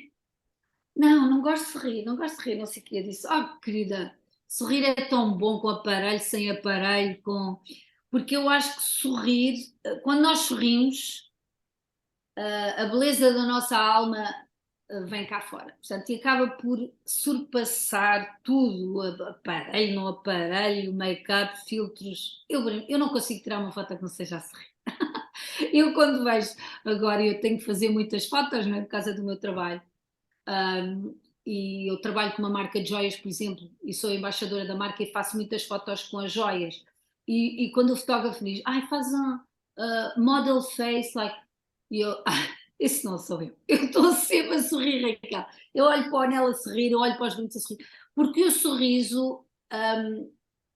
Não, não gosto de sorrir, não gosto de sorrir, não sei o que. Eu disse, querida, sorrir é tão bom com aparelho, sem aparelho, porque eu acho que sorrir, quando nós sorrimos, a beleza da nossa alma vem cá fora. Portanto, e acaba por surpassar tudo, aparelho, não aparelho, make-up, filtros. Eu não consigo tirar uma foto que não seja a sorrir. Eu quando vejo, agora eu tenho que fazer muitas fotos, não é, por causa do meu trabalho. E eu trabalho com uma marca de joias, por exemplo, e sou embaixadora da marca e faço muitas fotos com as joias. E quando o fotógrafo diz, faz um model face, like, e eu, esse não sou eu. Eu estou sempre a sorrir, Raquel. Eu olho para o anel a sorrir, eu olho para os dentes a sorrir, porque o sorriso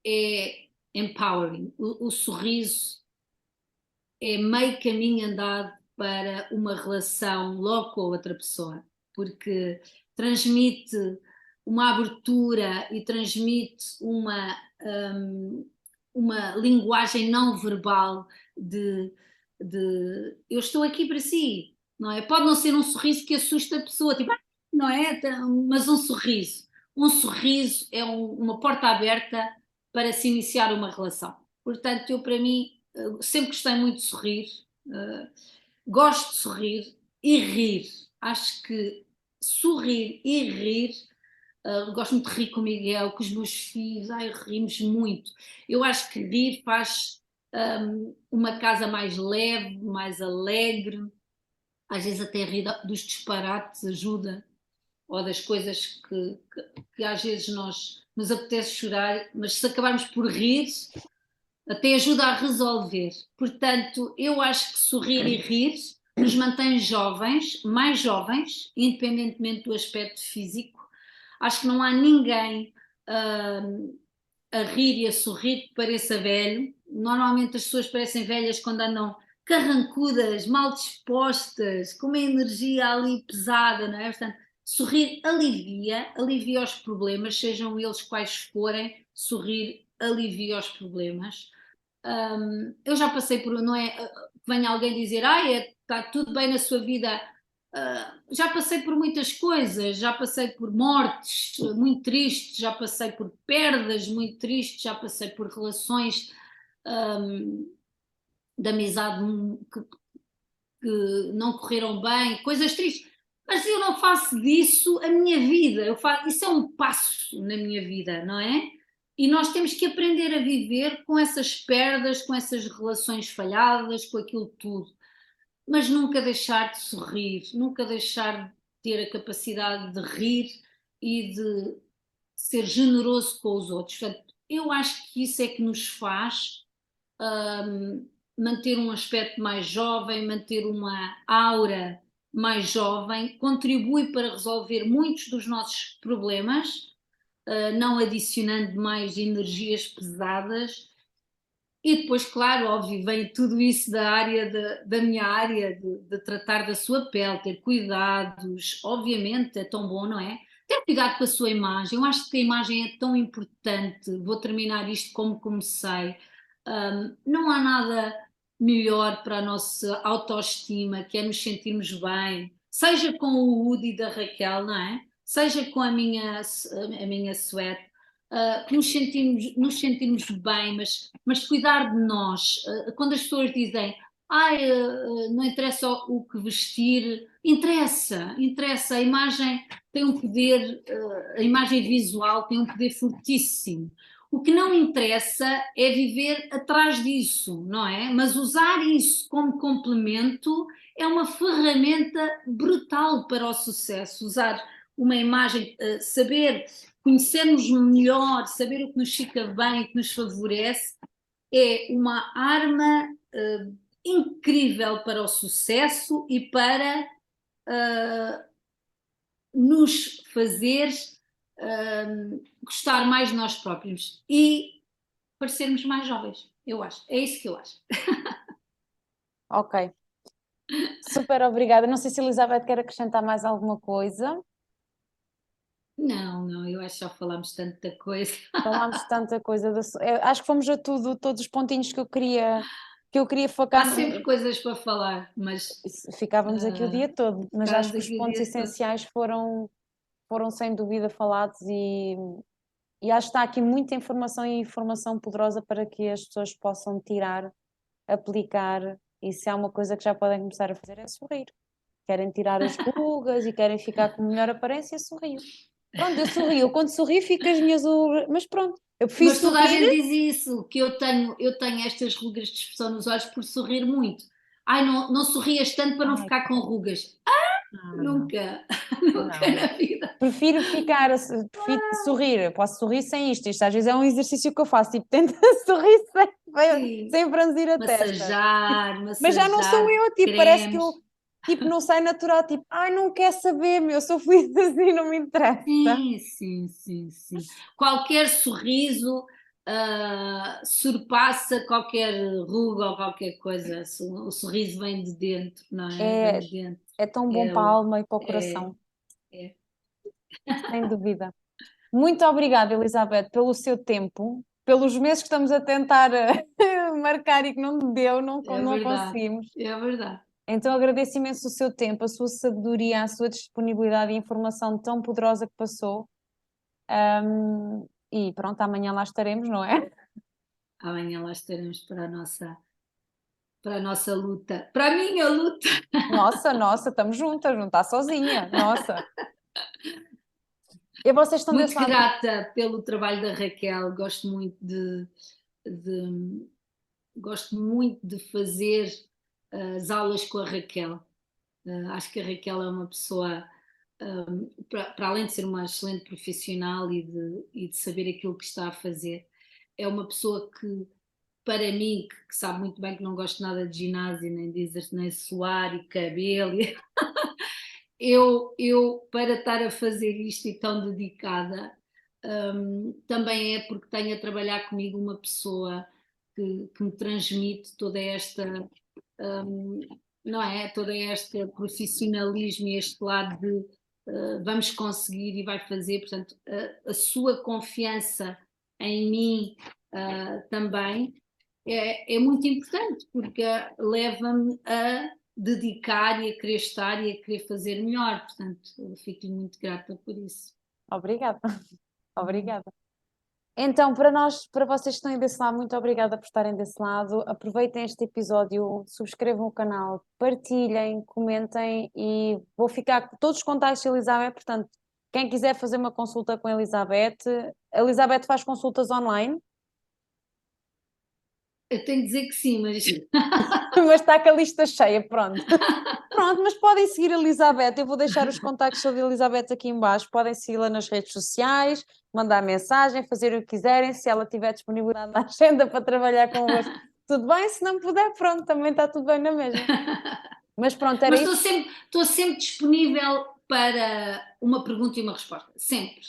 é empowering. O sorriso é meio caminho andado para uma relação logo com a outra pessoa, porque transmite uma abertura e transmite uma linguagem não verbal de eu estou aqui para si, não é? Pode não ser um sorriso que assusta a pessoa, tipo, não é? Mas um sorriso. Um sorriso é uma porta aberta para se iniciar uma relação. Portanto, eu para mim sempre gostei muito de sorrir, gosto de sorrir e rir. Acho que sorrir e rir, gosto muito de rir com o Miguel, com os meus filhos, rimos muito. Eu acho que rir faz uma casa mais leve, mais alegre, às vezes até rir dos disparates ajuda, ou das coisas que às vezes nos apetece chorar, mas se acabarmos por rir, até ajuda a resolver. Portanto, eu acho que sorrir e rir nos mantém jovens, mais jovens, independentemente do aspecto físico. Acho que não há ninguém a rir e a sorrir que pareça velho. Normalmente as pessoas parecem velhas quando andam carrancudas, mal dispostas, com uma energia ali pesada, não é? Portanto, sorrir alivia os problemas, sejam eles quais forem, sorrir alivia os problemas. Eu já passei por, não é, venha alguém dizer, está tudo bem na sua vida. Já passei por muitas coisas, já passei por mortes muito tristes, já passei por perdas muito tristes, já passei por relações de amizade que não correram bem, coisas tristes. Mas eu não faço disso a minha vida, isso é um passo na minha vida, não é? E nós temos que aprender a viver com essas perdas, com essas relações falhadas, com aquilo tudo. Mas nunca deixar de sorrir, nunca deixar de ter a capacidade de rir e de ser generoso com os outros. Portanto, eu acho que isso é que nos faz manter um aspecto mais jovem, manter uma aura mais jovem, contribui para resolver muitos dos nossos problemas, não adicionando mais energias pesadas. E depois, claro, óbvio, vem tudo isso da área da minha área, de tratar da sua pele, ter cuidados, obviamente é tão bom, não é? Ter cuidado com a sua imagem, eu acho que a imagem é tão importante, vou terminar isto como comecei. Não há nada melhor para a nossa autoestima, que é nos sentirmos bem, seja com o Woody da Raquel, não é? Seja com a minha suéte, que nos sentimos bem, mas cuidar de nós. Quando as pessoas dizem, não interessa o que vestir, interessa, a imagem tem um poder, a imagem visual tem um poder fortíssimo. O que não interessa é viver atrás disso, não é? Mas usar isso como complemento é uma ferramenta brutal para o sucesso. Usar uma imagem, saber conhecermos melhor, saber o que nos fica bem, o que nos favorece, é uma arma incrível para o sucesso e para nos fazer gostar mais de nós próprios e parecermos mais jovens, eu acho. É isso que eu acho. Ok, super obrigada. Não sei se a Elizabeth quer acrescentar mais alguma coisa. Não, eu acho que já falámos tanta coisa. Falámos tanta coisa, acho que fomos a tudo, todos os pontinhos que eu queria Há focar. sempre coisas para falar, mas Ficávamos aqui o dia todo, mas acho ficámos que os aqui o pontos dia todo. essenciais foram sem dúvida falados e acho que está aqui muita informação e informação poderosa para que as pessoas possam tirar, aplicar, e se há uma coisa que já podem começar a fazer é sorrir. Querem tirar as rugas e querem ficar com melhor aparência, sorriam. Pronto, eu sorrio, quando sorrio fico as minhas rugas, mas pronto, eu prefiro Mas toda a sorrir. gente diz isso, que eu tenho estas rugas de expressão nos olhos por sorrir muito. Não sorrias tanto para não Ai, ficar com rugas. não, Nunca, nunca não. na vida. Prefiro prefiro sorrir, eu posso sorrir sem isto às vezes é um exercício que eu faço, tipo, tenta sorrir Sim, sem franzir a testa. Tipo, massajar, mas já não sou massajar eu, tipo, parece que eu, cremes. tipo, não sai natural, tipo, não quer saber, meu, eu sou feliz assim, não me interessa. Sim, sim, sim, sim. Qualquer sorriso surpassa qualquer ruga ou qualquer coisa. O sorriso vem de dentro, não é? Vem É, de dentro. é tão bom É, para a alma e para o é, coração, é. sem dúvida. Muito obrigada, Elizabeth, pelo seu tempo, pelos meses que estamos a tentar marcar e que não deu, É não verdade, conseguimos. é verdade. Então agradeço imenso o seu tempo, a sua sabedoria, a sua disponibilidade e informação tão poderosa que passou. E pronto, amanhã lá estaremos, não é? Amanhã lá estaremos para a nossa luta, para a minha luta. Nossa, estamos juntas, não está sozinha, nossa. E vocês estão Muito desse lado. grata pelo trabalho da Raquel, de- gosto muito de fazer as aulas com a Raquel. Acho que a Raquel é uma pessoa, para além de ser uma excelente profissional e de saber aquilo que está a fazer, é uma pessoa que para mim, que sabe muito bem que não gosto nada de ginásio, nem de exercício, nem suar e cabelo, eu para estar a fazer isto e tão dedicada, também é porque tenho a trabalhar comigo uma pessoa que me transmite toda esta, hum, não é? Todo este profissionalismo e este lado de vamos conseguir e vai fazer, portanto, a sua confiança em mim também é muito importante, porque leva-me a dedicar e a querer estar e a querer fazer melhor, portanto, eu fico-lhe muito grata por isso. Obrigada, obrigada. Então, para vocês que estão aí desse lado, muito obrigada por estarem desse lado. Aproveitem este episódio, subscrevam o canal, partilhem, comentem e vou ficar com todos os contactos de Elizabeth. Portanto, quem quiser fazer uma consulta com a Elizabeth faz consultas online, Eu tenho de dizer que sim, mas mas está com a lista cheia, pronto. Pronto, mas podem seguir a Elizabeth. Eu vou deixar os contactos da Elizabeth aqui em baixo. Podem segui-la nas redes sociais, mandar mensagem, fazer o que quiserem. Se ela tiver disponibilidade na agenda para trabalhar convosco, tudo bem. Se não puder, pronto, também está tudo bem na mesma. Mas pronto, era mas isso. estou sempre disponível para uma pergunta e uma resposta, sempre.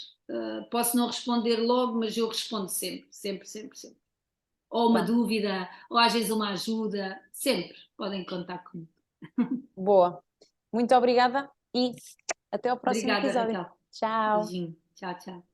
Posso não responder logo, mas eu respondo sempre, sempre, sempre, sempre. Ou uma Pronto, dúvida, ou às vezes uma ajuda, sempre podem contar comigo. boa. Muito obrigada e até ao próximo Obrigada, episódio. Raquel. Tchau. Beijinho. Tchau, tchau.